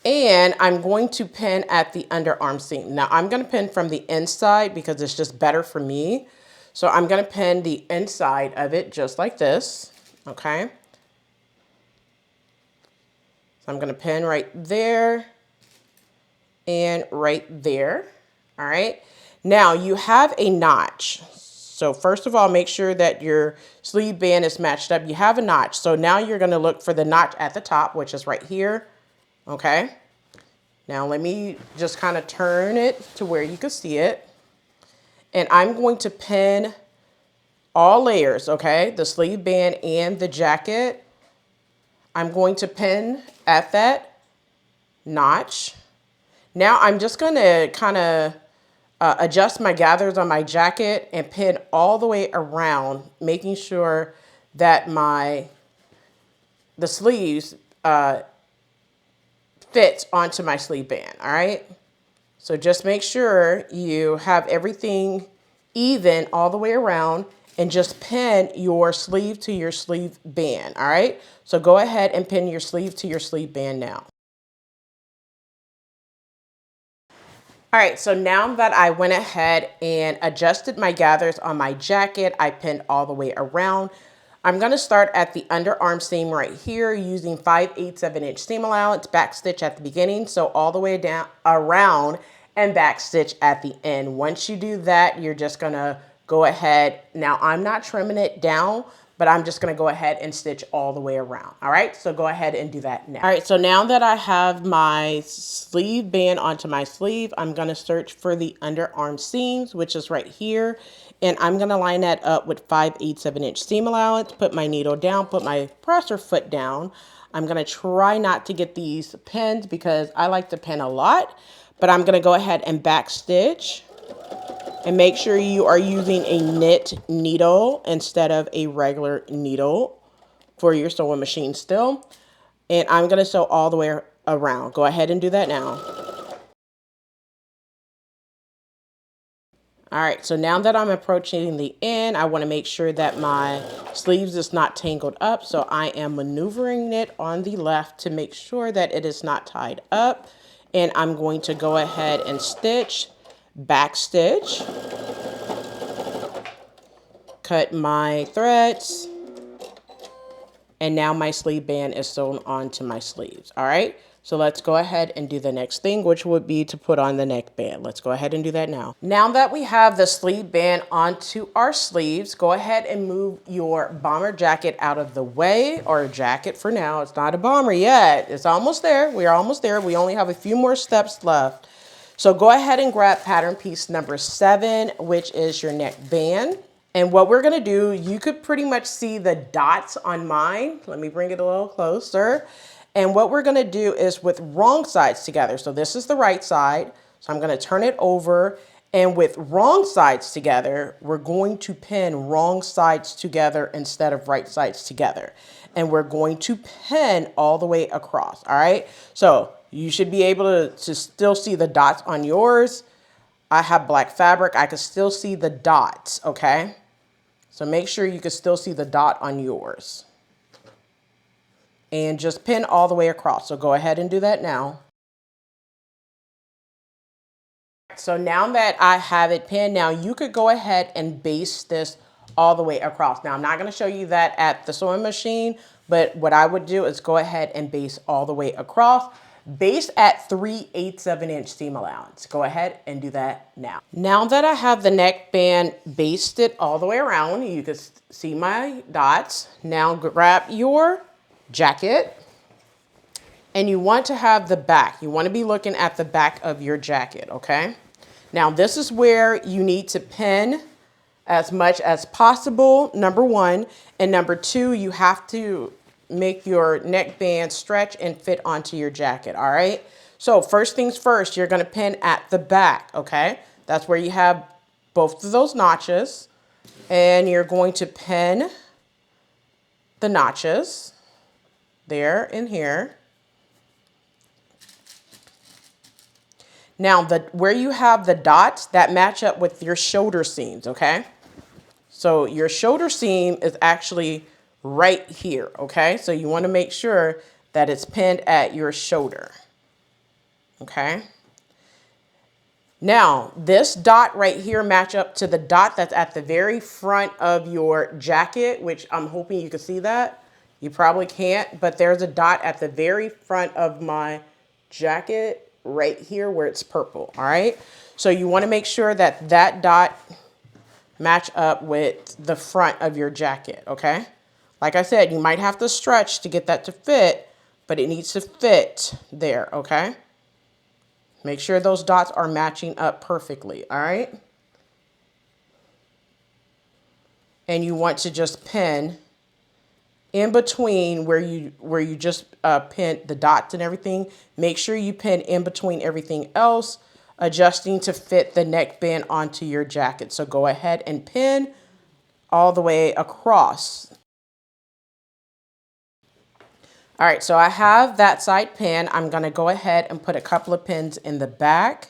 And I'm going to pin at the underarm seam. Now I'm gonna pin from the inside because it's just better for me. So I'm gonna pin the inside of it just like this, okay? So I'm gonna pin right there and right there, all right? Now you have a notch. So first of all, make sure that your sleeve band is matched up. You have a notch. So now you're gonna look for the notch at the top, which is right here. Okay, now let me just kind of turn it to where you can see it. And I'm going to pin all layers, okay? The sleeve band and the jacket. I'm going to pin at that notch. Now I'm just gonna kind of adjust my gathers on my jacket and pin all the way around, making sure that the sleeves fits onto my sleeve band, all right? So just make sure you have everything even all the way around and just pin your sleeve to your sleeve band, all right? So go ahead and pin your sleeve to your sleeve band now. All right, so now that I went ahead and adjusted my gathers on my jacket, I pinned all the way around. I'm going to start at the underarm seam right here using 5/8 inch seam allowance, back stitch at the beginning, so all the way down around and back stitch at the end. Once you do that, you're just going to go ahead. Now I'm not trimming it down, but I'm just going to go ahead and stitch all the way around. All right, so go ahead and do that now. All right, so now that I have my sleeve band onto my sleeve, I'm going to search for the underarm seams, which is right here. And I'm going to line that up with 5/8 inch seam allowance, put my needle down, put my presser foot down. I'm going to try not to get these pins because I like to pin a lot, but I'm going to go ahead and back stitch. And make sure you are using a knit needle instead of a regular needle for your sewing machine still. And I'm going to sew all the way around. Go ahead and do that now. All right, so now that I'm approaching the end, I want to make sure that my sleeves is not tangled up. So I am maneuvering it on the left to make sure that it is not tied up. And I'm going to go ahead and stitch, back stitch, cut my threads, and now my sleeve band is sewn onto my sleeves. All right, so let's go ahead and do the next thing, which would be to put on the neckband. Let's go ahead and do that now. Now that we have the sleeve band onto our sleeves, go ahead and move your bomber jacket out of the way, or jacket for now. It's not a bomber yet. It's almost there. We are almost there. We only have a few more steps left. So go ahead and grab pattern piece number 7, which is your neckband. And what we're gonna do, you could pretty much see the dots on mine. Let me bring it a little closer. And what we're gonna do is with wrong sides together. So this is the right side. So I'm gonna turn it over. And with wrong sides together, we're going to pin wrong sides together instead of right sides together. And we're going to pin all the way across, all right? So you should be able to still see the dots on yours. I have black fabric. I can still see the dots, okay? So make sure you can still see the dot on yours. And just pin all the way across. So go ahead and do that now. So now that I have it pinned, now you could go ahead and baste this all the way across. Now I'm not going to show you that at the sewing machine, but what I would do is go ahead and baste all the way across. Baste at 3/8 inch seam allowance. Go ahead and do that now. Now that I have the neckband basted all the way around, you can see my dots. Now grab your jacket, and you want to have the back. You want to be looking at the back of your jacket, okay? Now this is where you need to pin as much as possible, number 1. And number 2, you have to make your neckband stretch and fit onto your jacket, all right? So first things first, you're gonna pin at the back, okay? That's where you have both of those notches. And you're going to pin the notches there and here. Now, where you have the dots, that match up with your shoulder seams, okay? So your shoulder seam is actually right here, okay? So you want to make sure that it's pinned at your shoulder, okay? Now, this dot right here match up to the dot that's at the very front of your jacket, which I'm hoping you can see that. You probably can't, but there's a dot at the very front of my jacket right here where it's purple, all right? So you want to make sure that that dot match up with the front of your jacket, okay? Like I said, you might have to stretch to get that to fit, but it needs to fit there, okay? Make sure those dots are matching up perfectly, all right? And you want to just pin in between where you just pin the dots and everything. Make sure you pin in between everything else, adjusting to fit the neckband onto your jacket. So go ahead and pin all the way across. All right, so I have that side pin. I'm gonna go ahead and put a couple of pins in the back.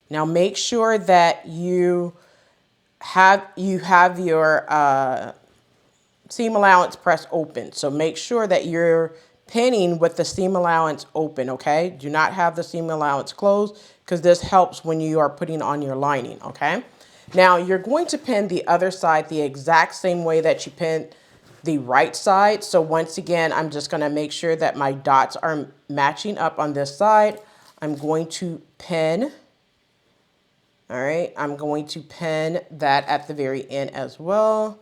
Now make sure that you have your seam allowance press open. So make sure that you're pinning with the seam allowance open, okay? Do not have the seam allowance closed because this helps when you are putting on your lining, okay? Now you're going to pin the other side the exact same way that you pin the right side. So once again, I'm just gonna make sure that my dots are matching up on this side. I'm going to pin, all right, I'm going to pin that at the very end as well.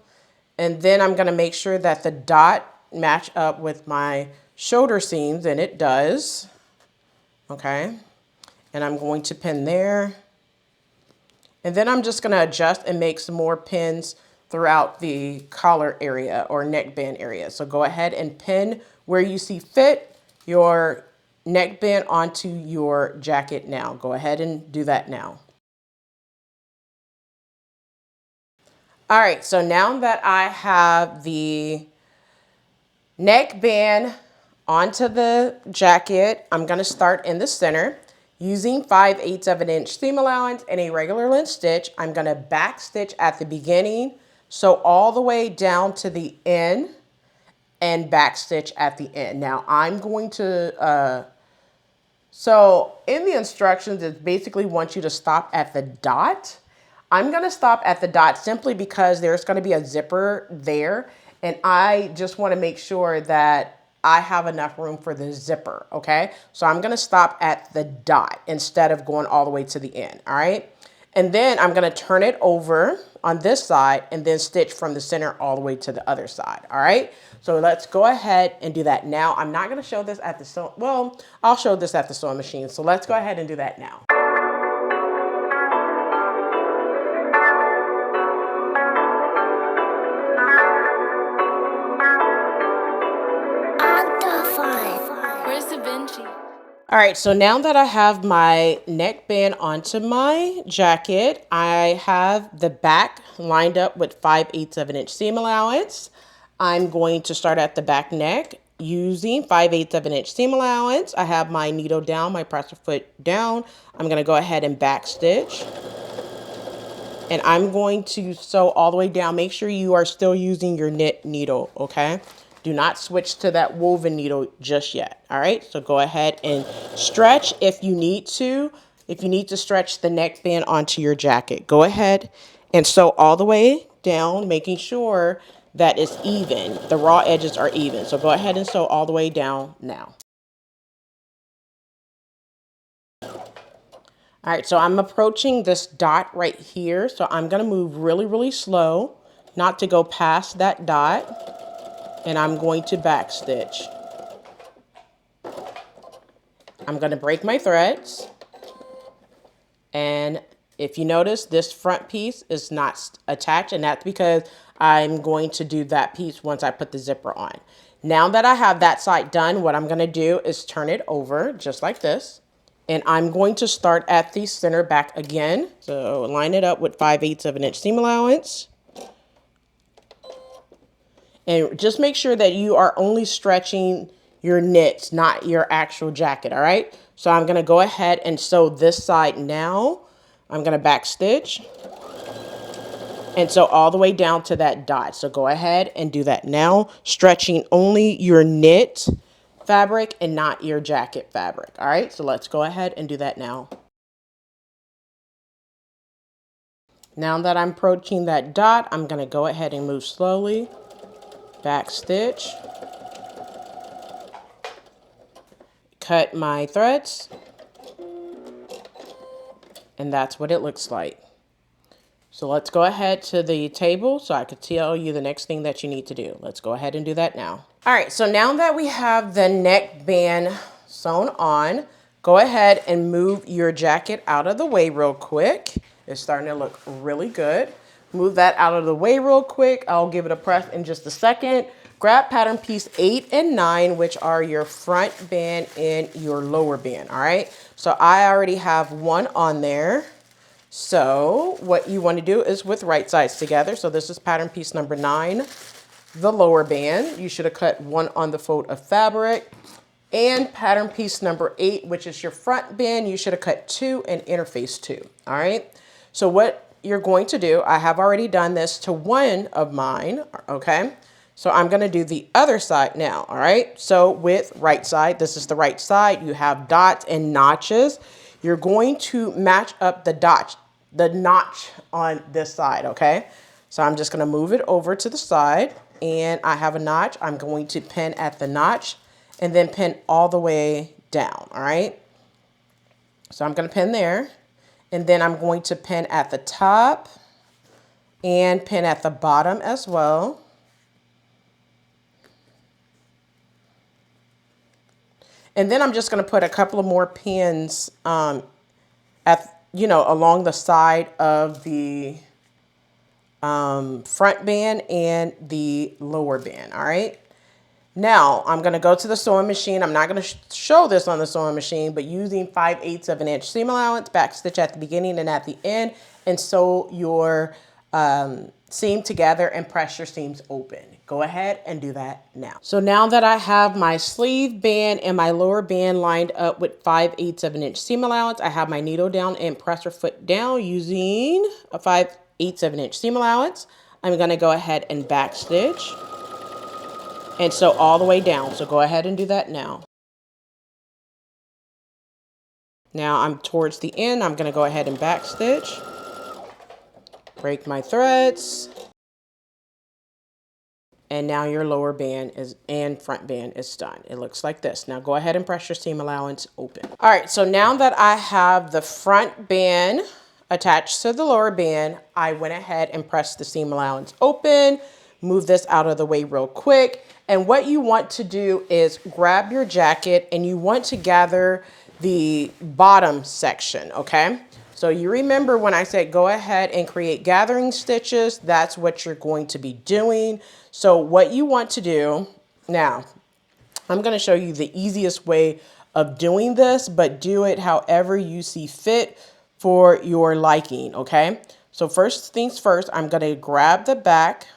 And then I'm gonna make sure that the dot match up with my shoulder seams, and it does, okay? And I'm going to pin there. And then I'm just gonna adjust and make some more pins throughout the collar area or neckband area. So go ahead and pin where you see fit your neckband onto your jacket now. Go ahead and do that now. All right, so now that I have the neckband onto the jacket, I'm gonna start in the center. Using 5/8 of an inch seam allowance and a regular length stitch, I'm gonna back stitch at the beginning, so all the way down to the end, and back stitch at the end. Now I'm going to, so in the instructions, it basically wants you to stop at the dot. I'm gonna stop at the dot simply because there's gonna be a zipper there, and I just wanna make sure that I have enough room for the zipper, okay? So I'm gonna stop at the dot instead of going all the way to the end, all right? And then I'm gonna turn it over on this side and then stitch from the center all the way to the other side, all right? So let's go ahead and do that now. I'm not gonna show this at the well, I'll show this at the sewing machine. So let's go ahead and do that now. Where's Da Vinci? All right, so now that I have my neckband onto my jacket, I have the back lined up with 5/8 of an inch seam allowance. I'm going to start at the back neck using 5/8 of an inch seam allowance. I have my needle down, my presser foot down. I'm gonna go ahead and back stitch. And I'm going to sew all the way down. Make sure you are still using your knit needle, okay? Do not switch to that woven needle just yet, all right? So go ahead and stretch if you need to. If you need to stretch the neckband onto your jacket, go ahead and sew all the way down, making sure that it's even. The raw edges are even. So go ahead and sew all the way down now. All right, so I'm approaching this dot right here. So I'm gonna move really, really slow, not to go past that dot. And I'm going to back stitch. I'm gonna break my threads. And if you notice, this front piece is not attached, and that's because I'm going to do that piece once I put the zipper on. Now that I have that side done, what I'm gonna do is turn it over just like this. And I'm going to start at the center back again. So line it up with 5/8 of an inch seam allowance. And just make sure that you are only stretching your knits, not your actual jacket, all right? So I'm gonna go ahead and sew this side now. I'm gonna back stitch and sew all the way down to that dot. So go ahead and do that now, stretching only your knit fabric and not your jacket fabric, all right? So let's go ahead and do that now. Now that I'm approaching that dot, I'm gonna go ahead and move slowly. Back stitch, cut my threads, and that's what it looks like. So let's go ahead to the table so I could tell you the next thing that you need to do. Let's go ahead and do that now. All right, so now that we have the neckband sewn on, go ahead and move your jacket out of the way real quick. It's starting to look really good. Move that out of the way real quick. I'll give it a press in just a second. Grab pattern piece 8 and 9, which are your front band and your lower band, all right? So I already have one on there. So what you want to do is with right sides together. So this is pattern piece number 9, the lower band. You should have cut one on the fold of fabric. And pattern piece number 8, which is your front band, you should have cut 2 and interface 2, all right? So what you're going to do, I have already done this to one of mine, okay? So I'm gonna do the other side now, all right? So with right side, this is the right side, you have dots and notches. You're going to match up the the notch on this side, okay? So I'm just gonna move it over to the side, and I have a notch. I'm going to pin at the notch and then pin all the way down, all right? So I'm gonna pin there, and then I'm going to pin at the top and pin at the bottom as well. And then I'm just gonna put a couple of more pins along the side of the front band and the lower band, all right? Now, I'm going to go to the sewing machine. I'm not going to show this on the sewing machine, but using 5/8 of an inch seam allowance, back stitch at the beginning and at the end, and sew your seam together and press your seams open. Go ahead and do that now. So now that I have my sleeve band and my lower band lined up with 5/8 of an inch seam allowance, I have my needle down and presser foot down using a 5/8 of an inch seam allowance. I'm going to go ahead and back stitch and sew all the way down. So go ahead and do that now. Now I'm towards the end. I'm going to go ahead and back stitch, break my threads, and now your lower band and front band is done. It looks like this. Now go ahead and press your seam allowance open. All right, so now that I have the front band attached to the lower band, I went ahead and pressed the seam allowance open, move this out of the way real quick. And what you want to do is grab your jacket and you want to gather the bottom section, okay? So you remember when I said go ahead and create gathering stitches, that's what you're going to be doing. So what you want to do, now I'm going to show you the easiest way of doing this, but do it however you see fit for your liking, okay? So first things first, I'm going to grab the back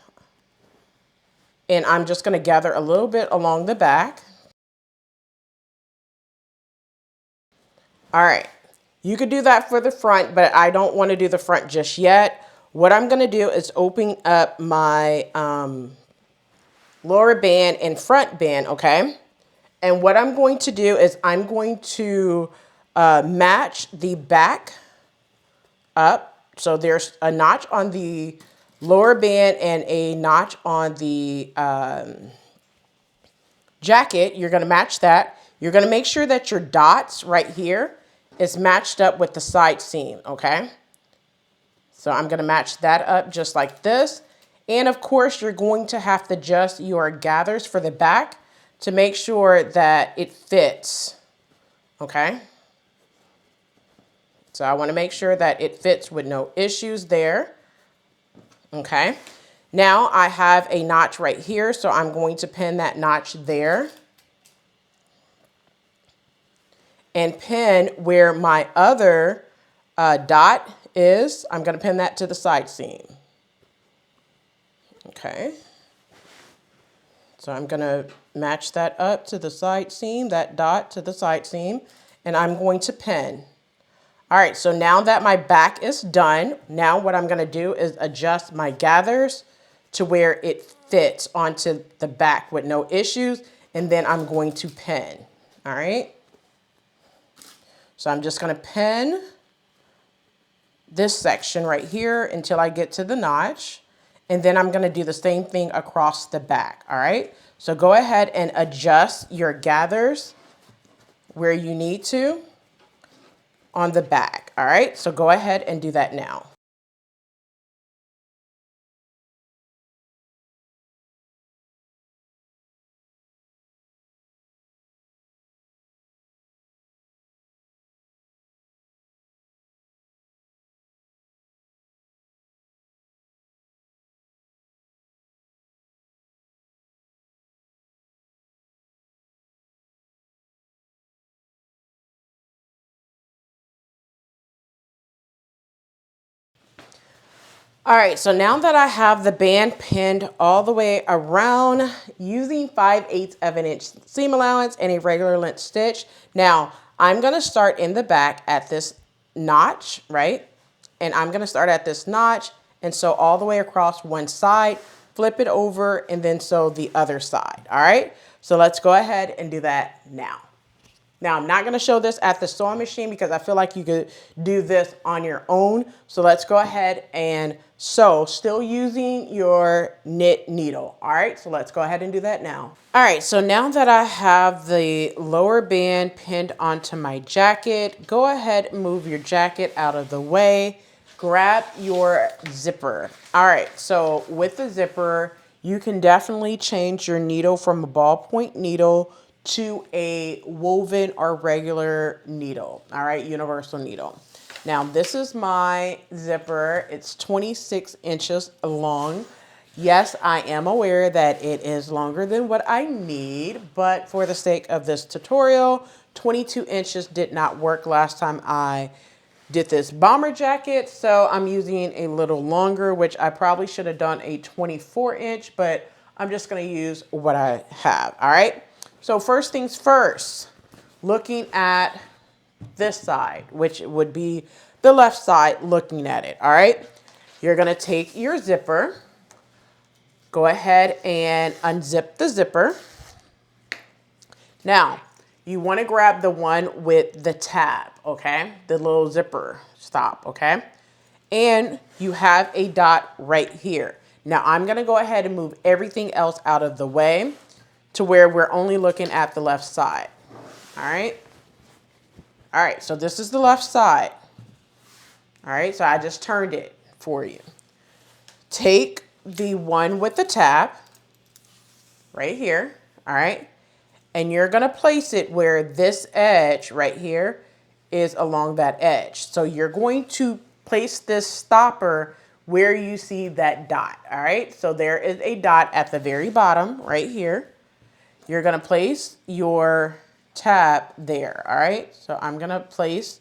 and I'm just going to gather a little bit along the back. All right, you could do that for the front, but I don't want to do the front just yet. What I'm going to do is open up my lower band and front band, okay? And what I'm going to do is I'm going to match the back up. So there's a notch on the lower band and a notch on the jacket. You're going to match that. You're going to make sure that your dots right here is matched up with the side seam, okay? So I'm going to match that up just like this. And of course, you're going to have to adjust your gathers for the back to make sure that it fits, okay? So I want to make sure that it fits with no issues there, okay? Now I have a notch right here, so I'm going to pin that notch there and pin where my other dot is. I'm going to pin that to the side seam. Okay. So I'm going to match that up to the side seam, that dot to the side seam, and I'm going to pin. All right, so now that my back is done, now what I'm going to do is adjust my gathers to where it fits onto the back with no issues, and then I'm going to pin. All right. So I'm just going to pin this section right here until I get to the notch. And then I'm going to do the same thing across the back. All right. So go ahead and adjust your gathers where you need to on the back. All right. So go ahead and do that now. All right, so now that I have the band pinned all the way around using 5/8 of an inch seam allowance and a regular length stitch, now I'm gonna start in the back at this notch, right? And I'm gonna start at this notch and sew all the way across one side, flip it over, and then sew the other side, all right? So let's go ahead and do that now. Now, I'm not going to show this at the sewing machine because I feel like you could do this on your own. So let's go ahead and sew, still using your knit needle. All right, so let's go ahead and do that now. All right, so now that I have the lower band pinned onto my jacket, go ahead and move your jacket out of the way. Grab your zipper. All right, so with the zipper, you can definitely change your needle from a ballpoint needle to a woven or regular needle, all right, universal needle. Now, this is my zipper. It's 26 inches long. Yes, I am aware that it is longer than what I need, but for the sake of this tutorial, 22 inches did not work last time I did this bomber jacket, so I'm using a little longer, which I probably should have done a 24-inch, but I'm just gonna use what I have, all right? So first things first, looking at this side, which would be the left side looking at it, all right? You're gonna take your zipper, go ahead and unzip the zipper. Now, you wanna grab the one with the tab, okay? The little zipper stop, okay? And you have a dot right here. Now, I'm gonna go ahead and move everything else out of the way to where we're only looking at the left side, all right? All right, so this is the left side. All right, so I just turned it for you. Take the one with the tab right here, all right? And you're gonna place it where this edge right here is along that edge. So you're going to place this stopper where you see that dot, all right? So there is a dot at the very bottom right here. You're gonna place your tab there, all right? So I'm gonna place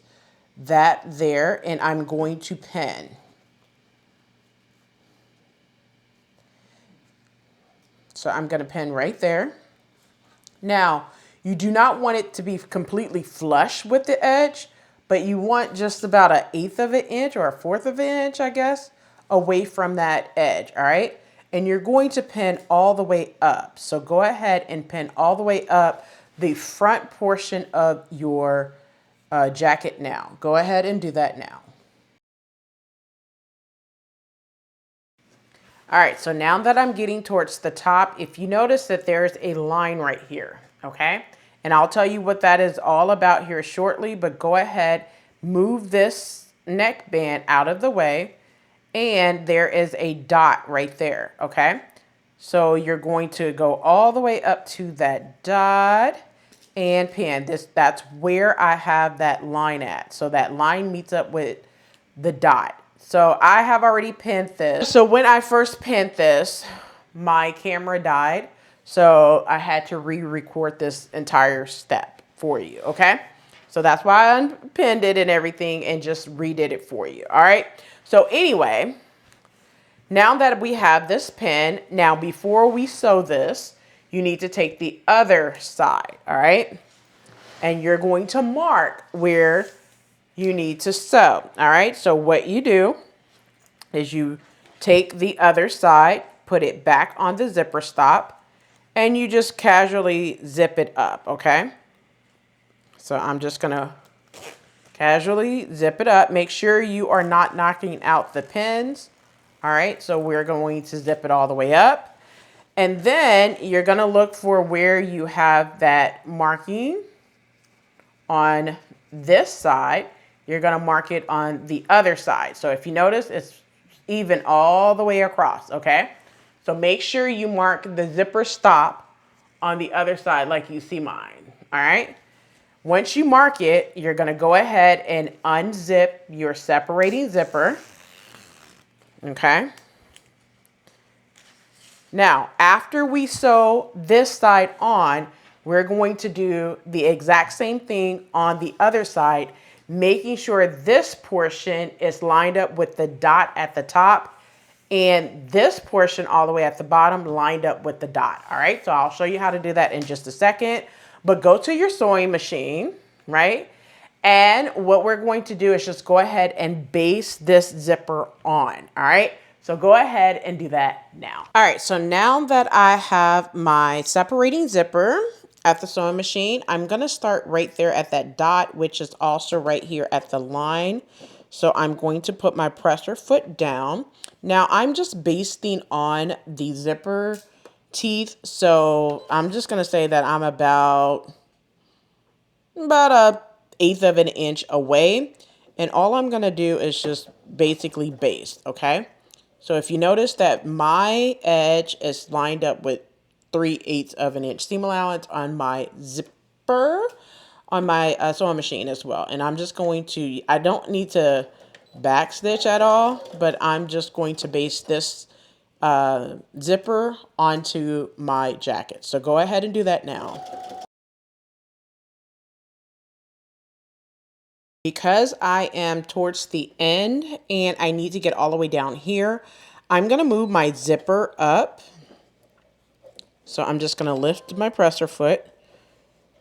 that there and I'm going to pin. So I'm gonna pin right there. Now, you do not want it to be completely flush with the edge, but you want just about 1/8 of an inch or 1/4 of an inch, I guess, away from that edge, all right? And you're going to pin all the way up. So go ahead and pin all the way up the front portion of your jacket now. Go ahead and do that now. All right, so now that I'm getting towards the top, if you notice that there's a line right here, okay? And I'll tell you what that is all about here shortly, but go ahead, move this neckband out of the way, and there is a dot right there, okay? So you're going to go all the way up to that dot and pin. That's where I have that line at. So that line meets up with the dot. So I have already pinned this. So when I first pinned this, my camera died. So I had to re-record this entire step for you, okay? So that's why I unpinned it and everything and just redid it for you, all right? So anyway, now that we have this pin, now before we sew this, you need to take the other side, all right? And you're going to mark where you need to sew, all right? So what you do is you take the other side, put it back on the zipper stop, and you just casually zip it up, okay? So I'm just gonna casually zip it up. Make sure you are not knocking out the pins, all right? So we're going to zip it all the way up. And then you're gonna look for where you have that marking on this side. You're gonna mark it on the other side. So if you notice, it's even all the way across, okay? So make sure you mark the zipper stop on the other side like you see mine, all right? Once you mark it, you're gonna go ahead and unzip your separating zipper, okay? Now, after we sew this side on, we're going to do the exact same thing on the other side, making sure this portion is lined up with the dot at the top and this portion all the way at the bottom lined up with the dot, all right? So I'll show you how to do that in just a second, but go to your sewing machine, right? And what we're going to do is just go ahead and base this zipper on, all right? So go ahead and do that now. All right, so now that I have my separating zipper, at the sewing machine. I'm going to start right there at that dot, which is also right here at the line. So I'm going to put my presser foot down. Now I'm just basting on the zipper teeth. So I'm just going to say that I'm about a eighth of an inch away. And all I'm going to do is just basically baste, okay? So if you notice that my edge is lined up with 3/8 of an inch seam allowance on my zipper on my sewing machine as well. And I'm just going to, I don't need to back stitch at all, but I'm just going to baste this zipper onto my jacket. So go ahead and do that now. Because I am towards the end and I need to get all the way down here, I'm going to move my zipper up. So I'm just going to lift my presser foot.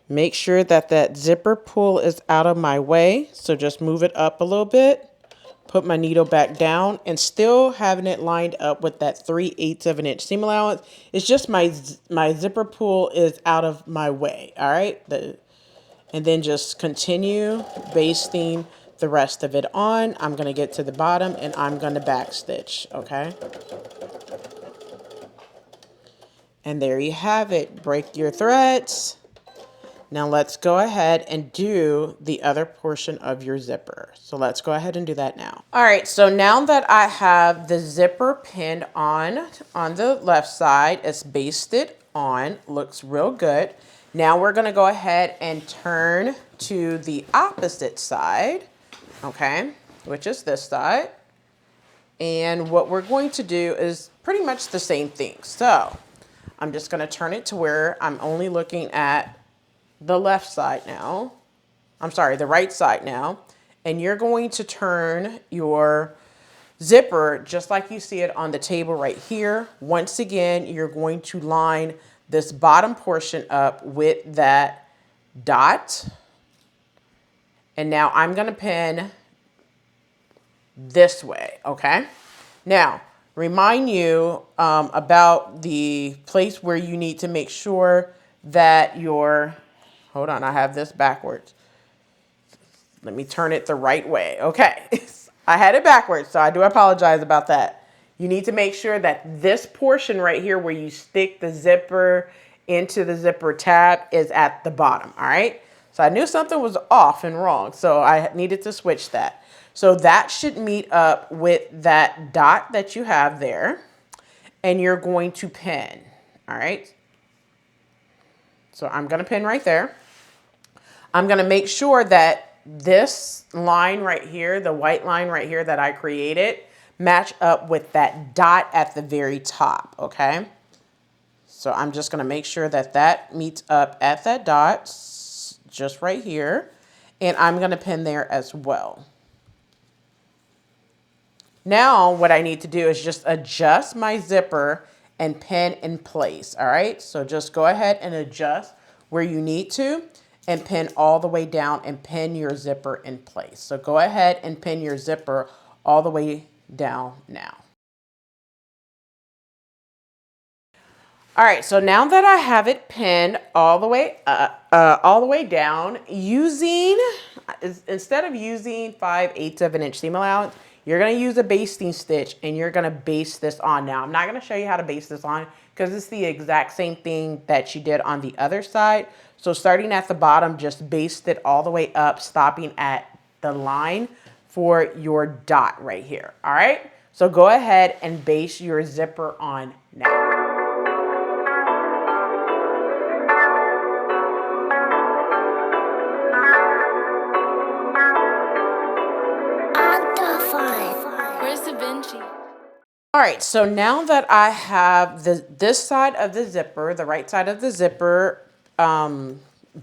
Make sure that that zipper pull is out of my way. So just move it up a little bit. Put my needle back down and still having it lined up with that 3/8 of an inch seam allowance. It's just my zipper pull is out of my way. All right. And then just continue basting the rest of it on. I'm going to get to the bottom and I'm going to back stitch. Okay. And there you have it. Break your threads. Now let's go ahead and do the other portion of your zipper. So let's go ahead and do that now. All right, so now that I have the zipper pinned on the left side, it's basted on, looks real good. Now we're gonna go ahead and turn to the opposite side, okay, which is this side. And what we're going to do is pretty much the same thing. So I'm just gonna turn it to where I'm only looking at the left side now. I'm sorry, the right side now. And you're going to turn your zipper just like you see it on the table right here. Once again, you're going to line this bottom portion up with that dot. And now I'm going to pin this way, okay? Now, remind you about the place where you need to make sure that your, hold on, I have this backwards. Let me turn it the right way. Okay, I had it backwards, so I do apologize about that. You need to make sure that this portion right here where you stick the zipper into the zipper tab is at the bottom, all right? So I knew something was off and wrong, so I needed to switch that. So that should meet up with that dot that you have there, and you're going to pin, all right? So I'm gonna pin right there. I'm gonna make sure that this line right here, the white line right here that I created, match up with that dot at the very top, okay? So I'm just gonna make sure that that meets up at that dot, just right here, and I'm gonna pin there as well. Now what I need to do is just adjust my zipper and pin in place, all right? So just go ahead and adjust where you need to and pin all the way down and pin your zipper in place. So go ahead and pin your zipper all the way down now. All right, so now that I have it pinned all the way down, instead of using 5/8 of an inch seam allowance, you're gonna use a basting stitch and you're gonna baste this on. Now, I'm not gonna show you how to baste this on because it's the exact same thing that you did on the other side. So starting at the bottom, just baste it all the way up, stopping at the line for your dot right here, all right? So go ahead and baste your zipper on now. Where's Da Vinci? All right, so now that I have this side of the zipper, the right side of the zipper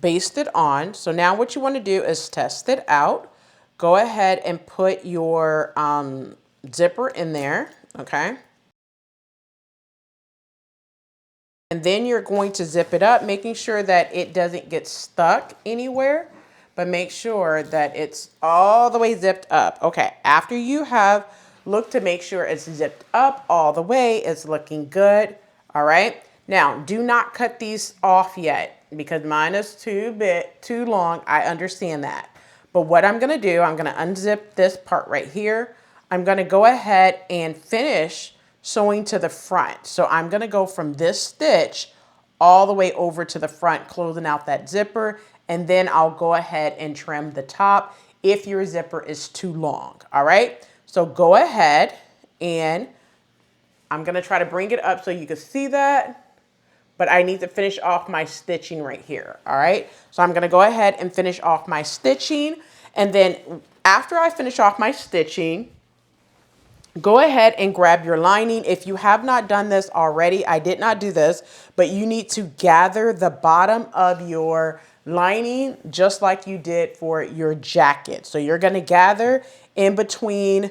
basted on, so now what you want to do is test it out. Go ahead and put your zipper in there, okay? And then you're going to zip it up, making sure that it doesn't get stuck anywhere, but make sure that it's all the way zipped up. Okay, after you have looked to make sure it's zipped up all the way, it's looking good, all right? Now, do not cut these off yet. because mine is too long. I understand that. But what I'm gonna do, I'm gonna unzip this part right here. I'm gonna go ahead and finish sewing to the front. So I'm gonna go from this stitch all the way over to the front, closing out that zipper, and then I'll go ahead and trim the top if your zipper is too long, all right? So go ahead, and I'm gonna try to bring it up so you can see that, but I need to finish off my stitching right here, all right? So I'm gonna go ahead and finish off my stitching, and then after I finish off my stitching, go ahead and grab your lining. If you have not done this already, I did not do this, but you need to gather the bottom of your lining just like you did for your jacket. So you're gonna gather in between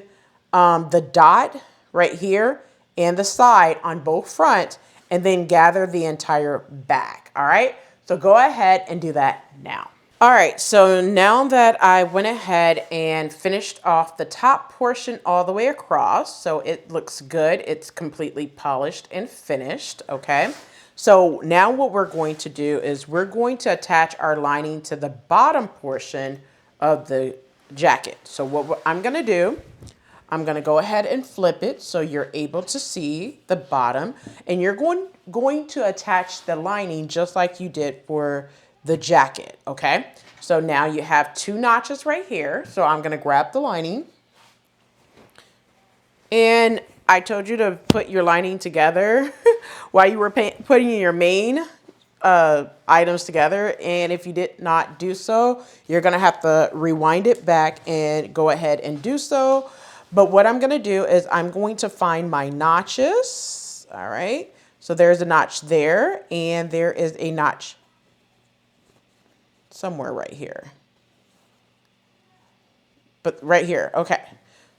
the dot right here and the side on both fronts, and then gather the entire back, all right? So go ahead and do that now. All right, so now that I went ahead and finished off the top portion all the way across, so it looks good, it's completely polished and finished, okay? So now what we're going to do is we're going to attach our lining to the bottom portion of the jacket. So what I'm gonna do, I'm gonna go ahead and flip it so you're able to see the bottom, and you're going to attach the lining just like you did for the jacket, okay? So now you have 2 notches right here. So I'm gonna grab the lining, and I told you to put your lining together while you were putting your main items together, and if you did not do so, you're gonna have to rewind it back and go ahead and do so. But what I'm gonna do is I'm going to find my notches, all right? So there's a notch there, and there is a notch somewhere right here. But right here, okay.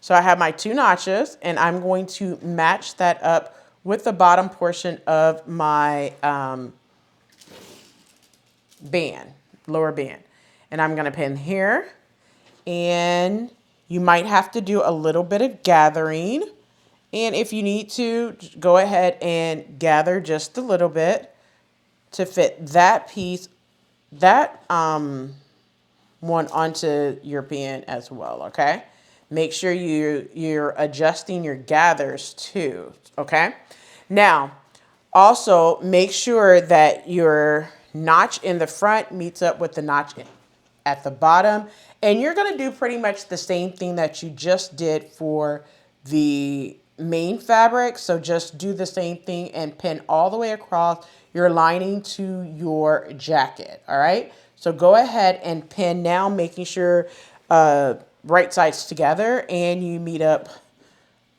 So I have my 2 notches, and I'm going to match that up with the bottom portion of my band, lower band. And I'm gonna pin here, and you might have to do a little bit of gathering. And if you need to, go ahead and gather just a little bit to fit that piece, that one onto your band as well, okay? Make sure you're adjusting your gathers too, okay? Now, also make sure that your notch in the front meets up with the notch at the bottom. And you're gonna do pretty much the same thing that you just did for the main fabric. So just do the same thing and pin all the way across your lining to your jacket, all right? So go ahead and pin now, making sure right sides together and you meet up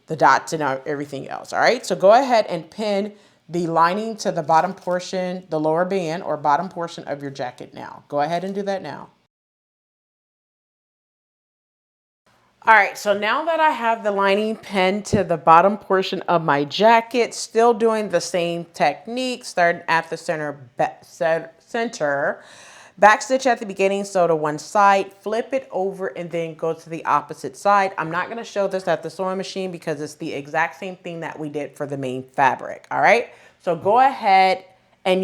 the dots and everything else, all right? So go ahead and pin the lining to the bottom portion, the lower band or bottom portion of your jacket now. Go ahead and do that now. All right, so now that I have the lining pinned to the bottom portion of my jacket, still doing the same technique, starting at the center, back stitch at the beginning, sew to one side, flip it over, and then go to the opposite side. I'm not gonna show this at the sewing machine because it's the exact same thing that we did for the main fabric, all right? So go ahead and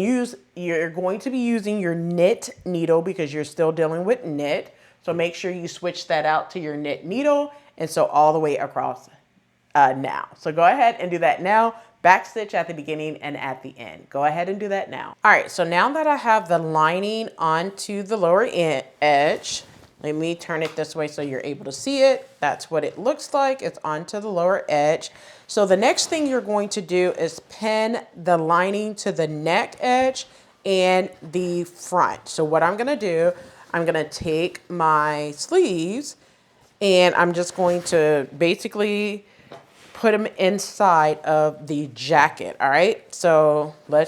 you're going to be using your knit needle because you're still dealing with knit. So make sure you switch that out to your knit needle and sew all the way across now. So go ahead and do that now. Back stitch at the beginning and at the end. Go ahead and do that now. All right, so now that I have the lining onto the lower edge, let me turn it this way so you're able to see it. That's what it looks like. It's onto the lower edge. So the next thing you're going to do is pin the lining to the neck edge and the front. So what I'm gonna do, I'm gonna take my sleeves and I'm just going to basically put them inside of the jacket, all right? So I'm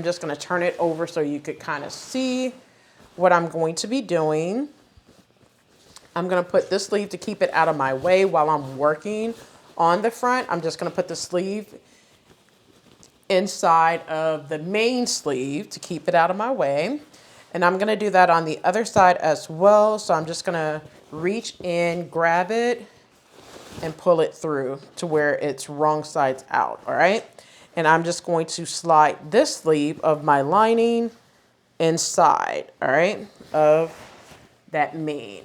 just gonna turn it over so you could kind of see what I'm going to be doing. I'm gonna put this sleeve to keep it out of my way while I'm working on the front. I'm just gonna put the sleeve inside of the main sleeve to keep it out of my way. And I'm gonna do that on the other side as well. So I'm just gonna reach in, grab it, and pull it through to where it's wrong sides out, all right? And I'm just going to slide this sleeve of my lining inside, all right, of that mane.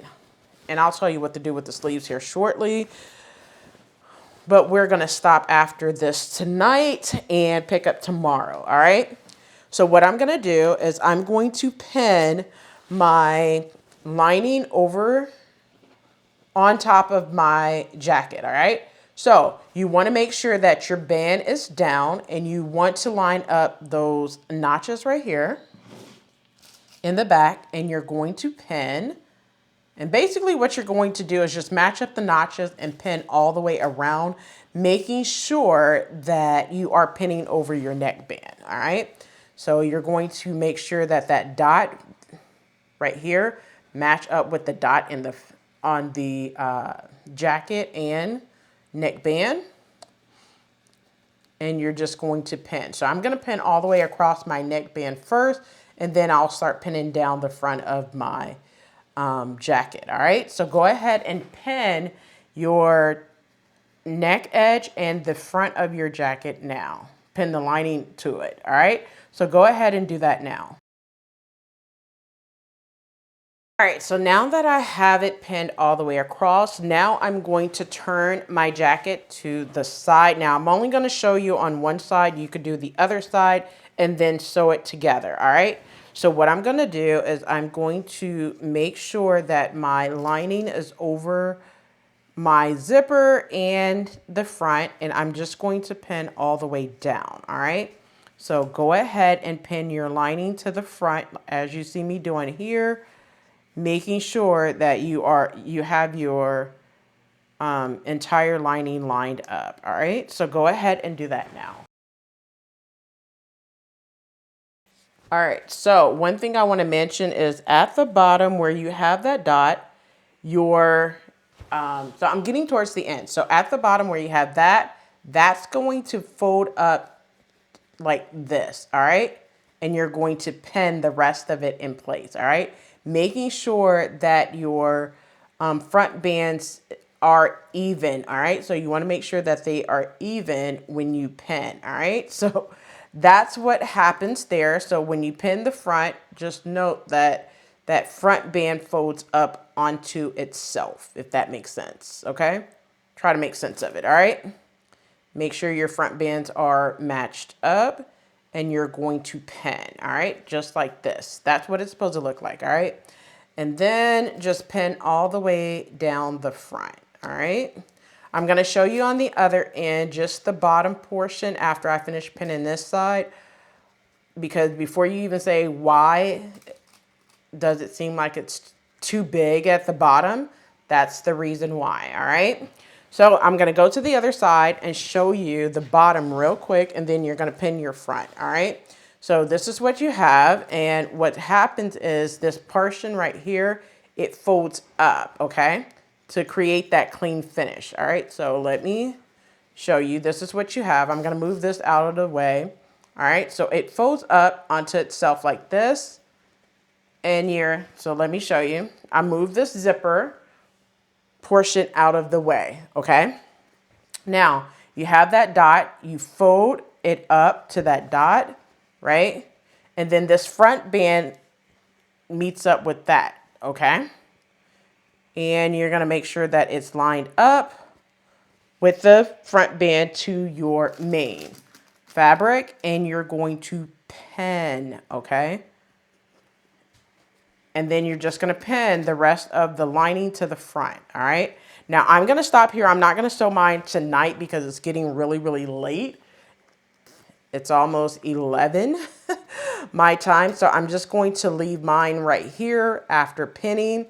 And I'll tell you what to do with the sleeves here shortly. But we're going to stop after this tonight and pick up tomorrow, all right? So what I'm going to do is I'm going to pin my lining over on top of my jacket, all right? So you want to make sure that your band is down and you want to line up those notches right here in the back, and you're going to pin. And basically what you're going to do is just match up the notches and pin all the way around, making sure that you are pinning over your neckband, all right? So you're going to make sure that that dot right here match up with the dot in the on the jacket and neckband. And you're just going to pin. So I'm going to pin all the way across my neckband first, and then I'll start pinning down the front of my jacket. All right, so go ahead and pin your neck edge and the front of your jacket now. Pin the lining to it. All right, so go ahead and do that now. All right, so now that I have it pinned all the way across, now I'm going to turn my jacket to the side. Now I'm only going to show you on one side. You could do the other side and then sew it together. All right. So what I'm going to do is I'm going to make sure that my lining is over my zipper and the front, and I'm just going to pin all the way down. All right. So go ahead and pin your lining to the front as you see me doing here, making sure that you have your entire lining lined up. All right. So go ahead and do that now. All right, so one thing I want to mention is at the bottom where you have that dot, so I'm getting towards the end. So at the bottom where you have that, that's going to fold up like this, all right? And you're going to pin the rest of it in place, all right? Making sure that your front bands are even, all right? So you want to make sure that they are even when you pin, all right? So that's what happens there. So when you pin the front, just note that that front band folds up onto itself, if that makes sense, okay? Try to make sense of it, all right? Make sure your front bands are matched up and you're going to pin, all right? Just like this. That's what it's supposed to look like, all right? And then just pin all the way down the front, all right? I'm going to show you on the other end, just the bottom portion after I finish pinning this side, because before you even say why does it seem like it's too big at the bottom, that's the reason why, all right? So I'm going to go to the other side and show you the bottom real quick, and then you're going to pin your front, all right? So this is what you have, and what happens is this portion right here, it folds up, okay? To create that clean finish. All right, so let me show you. This is what you have. I'm going to move this out of the way. All right, so it folds up onto itself like this. And so let me show you. I move this zipper portion out of the way, okay? Now, you have that dot. You fold it up to that dot, right? And then this front band meets up with that, okay? And you're going to make sure that it's lined up with the front band to your main fabric, and you're going to pin, okay? And then you're just going to pin the rest of the lining to the front, all right? Now, I'm going to stop here. I'm not going to sew mine tonight because it's getting really, really late. It's almost 11 my time, so I'm just going to leave mine right here after pinning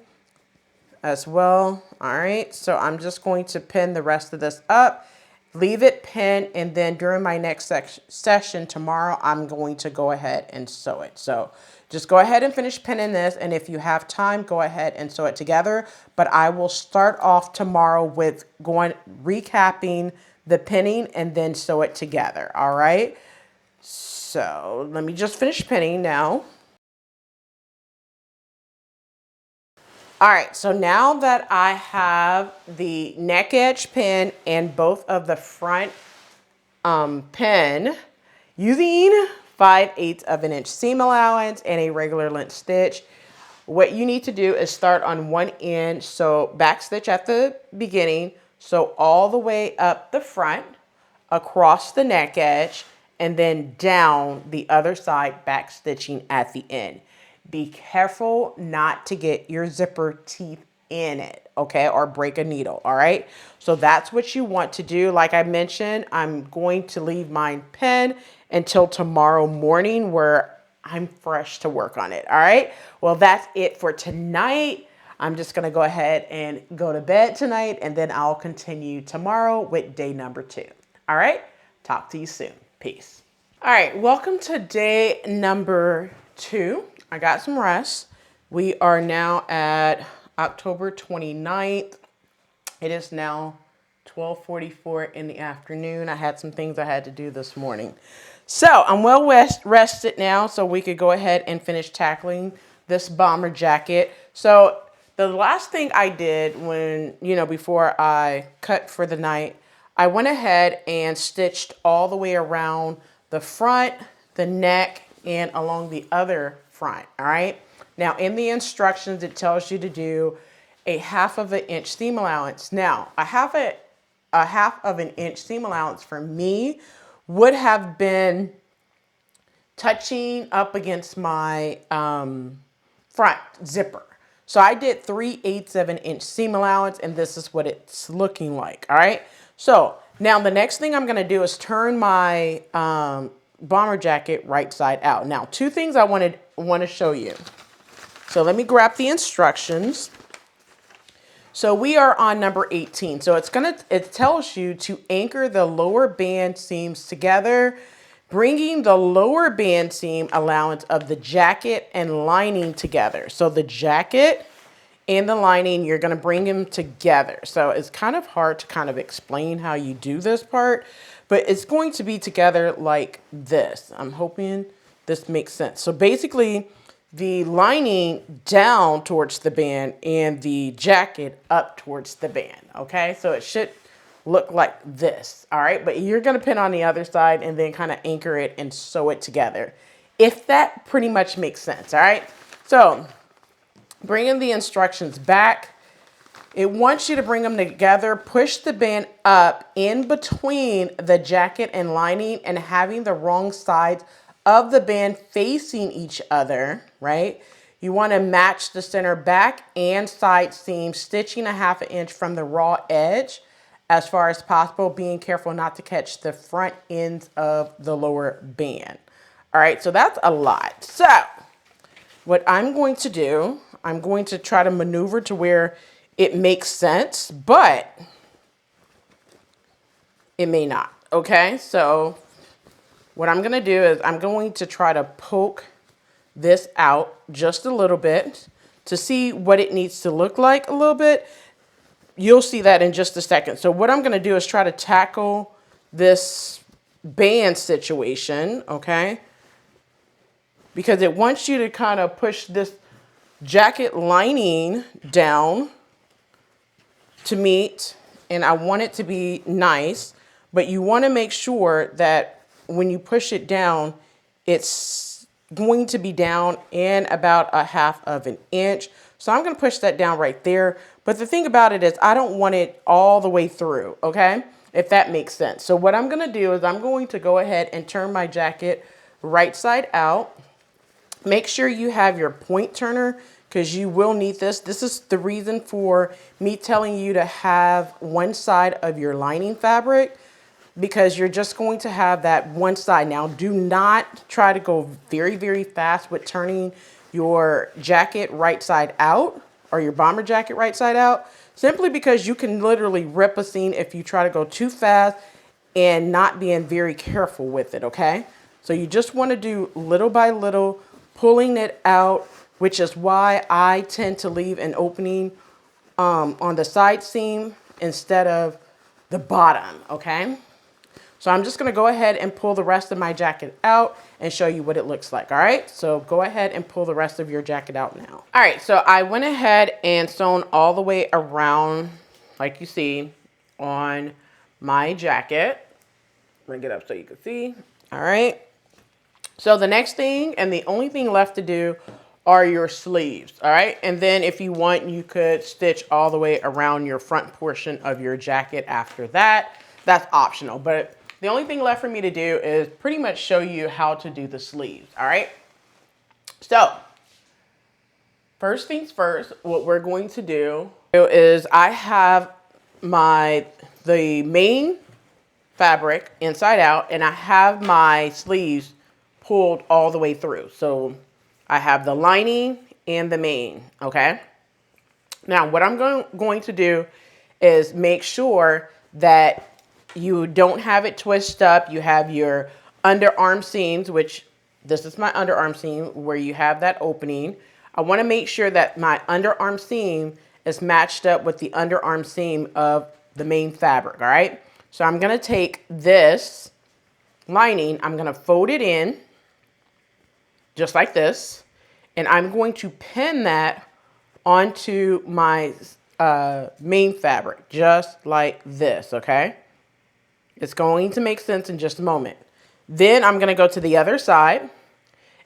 as well. All right, so I'm just going to pin the rest of this up, leave it pinned, and then during my next session tomorrow, I'm going to go ahead and sew it. So just go ahead and finish pinning this, and if you have time, go ahead and sew it together. But I will start off tomorrow with recapping the pinning and then sew it together. All right, so let me just finish pinning now. All right, so now that I have the neck edge pin and both of the front pin, using 5/8 of an inch seam allowance, and a regular length stitch. What you need to do is start on one end, so back stitch at the beginning, so all the way up the front, across the neck edge, and then down the other side, back stitching at the end. Be careful not to get your zipper teeth in it, okay, or break a needle, all right? So that's what you want to do. Like I mentioned, I'm going to leave mine pinned until tomorrow morning where I'm fresh to work on it, all right? Well, that's it for tonight. I'm just gonna go ahead and go to bed tonight, and then I'll continue tomorrow with day number 2. All right, talk to you soon. Peace. All right, welcome to day number 2. I got some rest. We are now at October 29th. It is now 12:44 in the afternoon. I had some things I had to do this morning. So I'm well rested now, so we could go ahead and finish tackling this bomber jacket. So the last thing I did when, before I cut for the night, I went ahead and stitched all the way around the front, the neck, and along the other front, all right? Now, in the instructions, it tells you to do a 1/2 of an inch seam allowance. Now, a half of an inch seam allowance for me would have been touching up against my front zipper. So I did 3/8 of an inch seam allowance, and this is what it's looking like, all right? So now the next thing I'm gonna do is turn my bomber jacket right side out. Now, 2 things I want to show you. So let me grab the instructions. So we are on number 18. So it tells you to anchor the lower band seams together, bringing the lower band seam allowance of the jacket and lining together. So the jacket and the lining, you're going to bring them together. So it's kind of hard to kind of explain how you do this part, but it's going to be together like this. I'm hoping this makes sense. So basically, the lining down towards the band and the jacket up towards the band, okay? So it should look like this, all right? But you're gonna pin on the other side and then kind of anchor it and sew it together, if that pretty much makes sense, all right? So bringing the instructions back, it wants you to bring them together, push the band up in between the jacket and lining and having the wrong sides of the band facing each other, right? You want to match the center back and side seam, stitching a 1/2 inch from the raw edge as far as possible, being careful not to catch the front ends of the lower band. All right, so that's a lot. So what I'm going to do, I'm going to try to maneuver to where it makes sense, but it may not, okay? So what I'm gonna do is I'm going to try to poke this out just a little bit to see what it needs to look like a little bit. You'll see that in just a second. So what I'm gonna do is try to tackle this band situation, okay? Because it wants you to kind of push this jacket lining down to meet, and I want it to be nice, but you wanna make sure that when you push it down, it's going to be down in about a 1/2 of an inch. So I'm gonna push that down right there. But the thing about it is I don't want it all the way through, okay? If that makes sense. So what I'm gonna do is I'm going to go ahead and turn my jacket right side out. Make sure you have your point turner because you will need this. This is the reason for me telling you to have one side of your lining fabric, because you're just going to have that one side. Now, do not try to go very, very fast with turning your jacket right side out or your bomber jacket right side out, simply because you can literally rip a seam if you try to go too fast and not being very careful with it, okay? So you just want to do little by little, pulling it out, which is why I tend to leave an opening on the side seam instead of the bottom, okay? So I'm just gonna go ahead and pull the rest of my jacket out and show you what it looks like, all right? So go ahead and pull the rest of your jacket out now. All right, so I went ahead and sewn all the way around, like you see, on my jacket. Bring it up so you can see, all right? So the next thing and the only thing left to do are your sleeves, all right? And then if you want, you could stitch all the way around your front portion of your jacket after that. That's optional, but the only thing left for me to do is pretty much show you how to do the sleeves, all right? So first things first, what we're going to do is I have the main fabric inside out, and I have my sleeves pulled all the way through. So I have the lining and the main, okay? Now what I'm going to do is make sure that you don't have it twist up. You have your underarm seams, which this is my underarm seam where you have that opening. I want to make sure that my underarm seam is matched up with the underarm seam of the main fabric, all right? So I'm going to take this lining, I'm going to fold it in just like this, and I'm going to pin that onto my main fabric just like this, okay? It's going to make sense in just a moment. Then I'm going to go to the other side,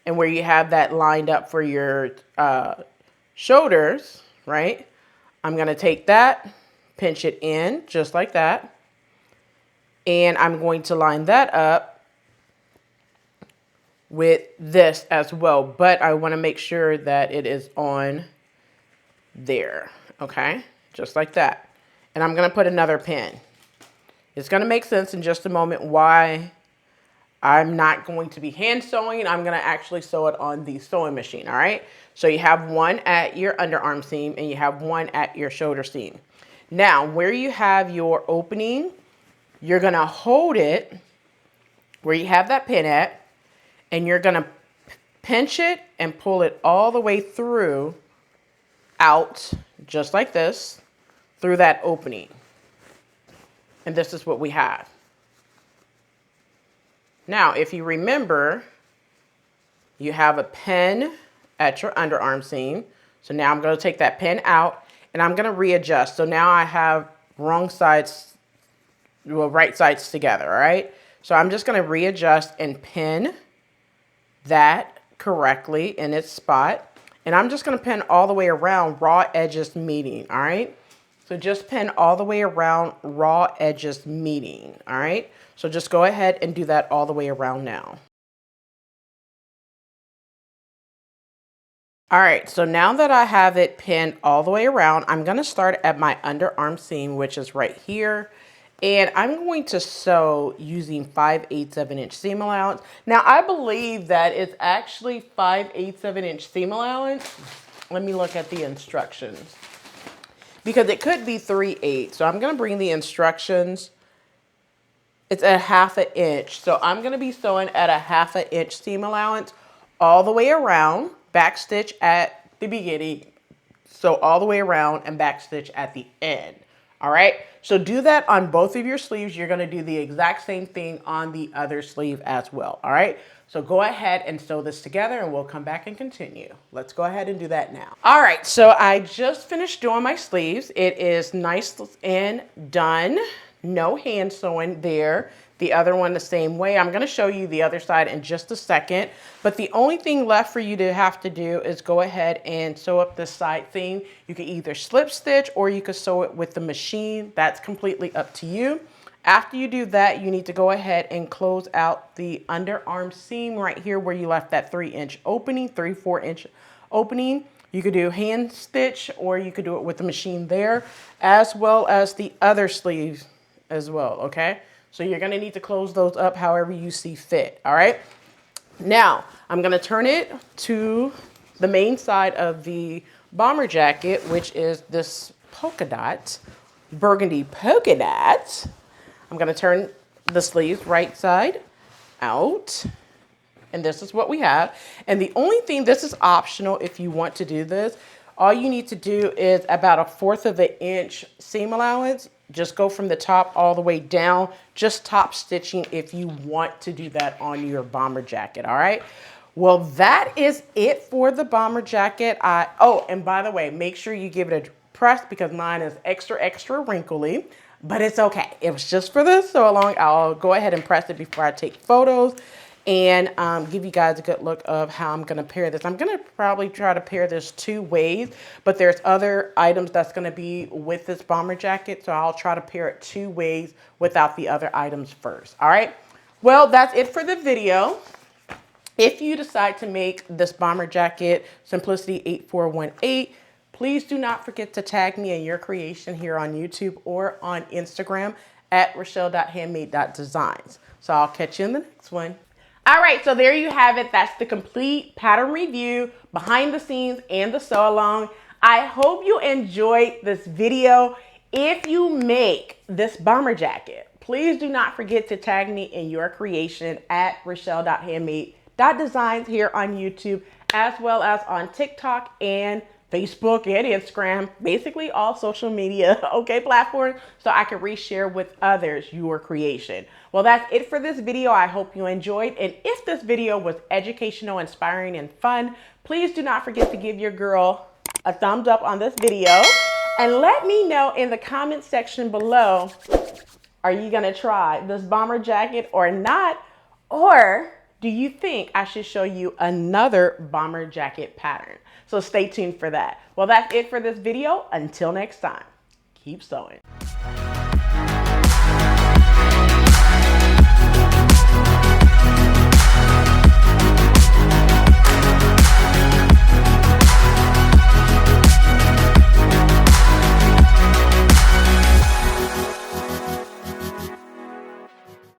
and where you have that lined up for your shoulders, right? I'm going to take that, pinch it in just like that. And I'm going to line that up with this as well. But I want to make sure that it is on there. Okay. Just like that. And I'm going to put another pin. It's going to make sense in just a moment why I'm not going to be hand sewing. I'm going to actually sew it on the sewing machine. All right. So you have one at your underarm seam and you have one at your shoulder seam. Now, where you have your opening, you're going to hold it where you have that pin at, and you're going to pinch it and pull it all the way through out, just like this, through that opening. And this is what we have. Now, if you remember, you have a pin at your underarm seam. So now I'm going to take that pin out and I'm going to readjust. So now I have right sides together, all right? So I'm just going to readjust and pin that correctly in its spot. And I'm just going to pin all the way around raw edges meeting, all right? So just pin all the way around raw edges meeting, all right? So just go ahead and do that all the way around now. All right, so now that I have it pinned all the way around, I'm going to start at my underarm seam, which is right here. And I'm going to sew using 5/8 of an inch seam allowance. Now, I believe that it's actually 5/8 of an inch seam allowance. Let me look at the instructions, because it could be 3/8. So I'm going to bring the instructions. It's a 1/2 inch. So I'm going to be sewing at a 1/2 inch seam allowance all the way around, back stitch at the beginning. So all the way around and back stitch at the end. All right. So do that on both of your sleeves. You're going to do the exact same thing on the other sleeve as well. All right. So go ahead and sew this together and we'll come back and continue. Let's go ahead and do that now. All right. So I just finished doing my sleeves. It is nice and done. No hand sewing there. The other one the same way. I'm going to show you the other side in just a second. But the only thing left for you to have to do is go ahead and sew up this side seam. You can either slip stitch or you could sew it with the machine. That's completely up to you. After you do that, you need to go ahead and close out the underarm seam right here where you left that 3-inch opening, 3/4 inch opening. You could do hand stitch or you could do it with the machine there, as well as the other sleeves as well, okay? So you're gonna need to close those up however you see fit, all right? Now, I'm gonna turn it to the main side of the bomber jacket, which is this polka dot, burgundy polka dot. I'm gonna turn the sleeves right side out. And this is what we have. And the only thing, this is optional if you want to do this. All you need to do is about a 1/4 of an inch seam allowance. Just go from the top all the way down, just top stitching if you want to do that on your bomber jacket, all right? Well, that is it for the bomber jacket. Oh, and by the way, make sure you give it a press because mine is extra wrinkly, but it's okay. It was just for this so long. I'll go ahead and press it before I take photos. and give you guys a good look of how I'm gonna pair this. I'm gonna probably try to pair this 2 ways, but there's other items that's gonna be with this bomber jacket, so I'll try to pair it 2 ways without the other items first, all right? Well, that's it for the video. If you decide to make this bomber jacket Simplicity 8418, please do not forget to tag me in your creation here on YouTube or on Instagram at Rochelle.Handmade.Designs. So I'll catch you in the next one. All right, so there you have it. That's the complete pattern review, behind the scenes, and the sew along. I hope you enjoyed this video. If you make this bomber jacket, please do not forget to tag me in your creation at Rochelle.Handmade.Designs here on YouTube, as well as on TikTok and Facebook and Instagram, basically all social media, okay, platforms, so I can reshare with others your creation. Well, that's it for this video. I hope you enjoyed. And if this video was educational, inspiring, and fun, please do not forget to give your girl a thumbs up on this video. And let me know in the comment section below, are you gonna try this bomber jacket or not? Or do you think I should show you another bomber jacket pattern? So stay tuned for that. Well, that's it for this video. Until next time, keep sewing.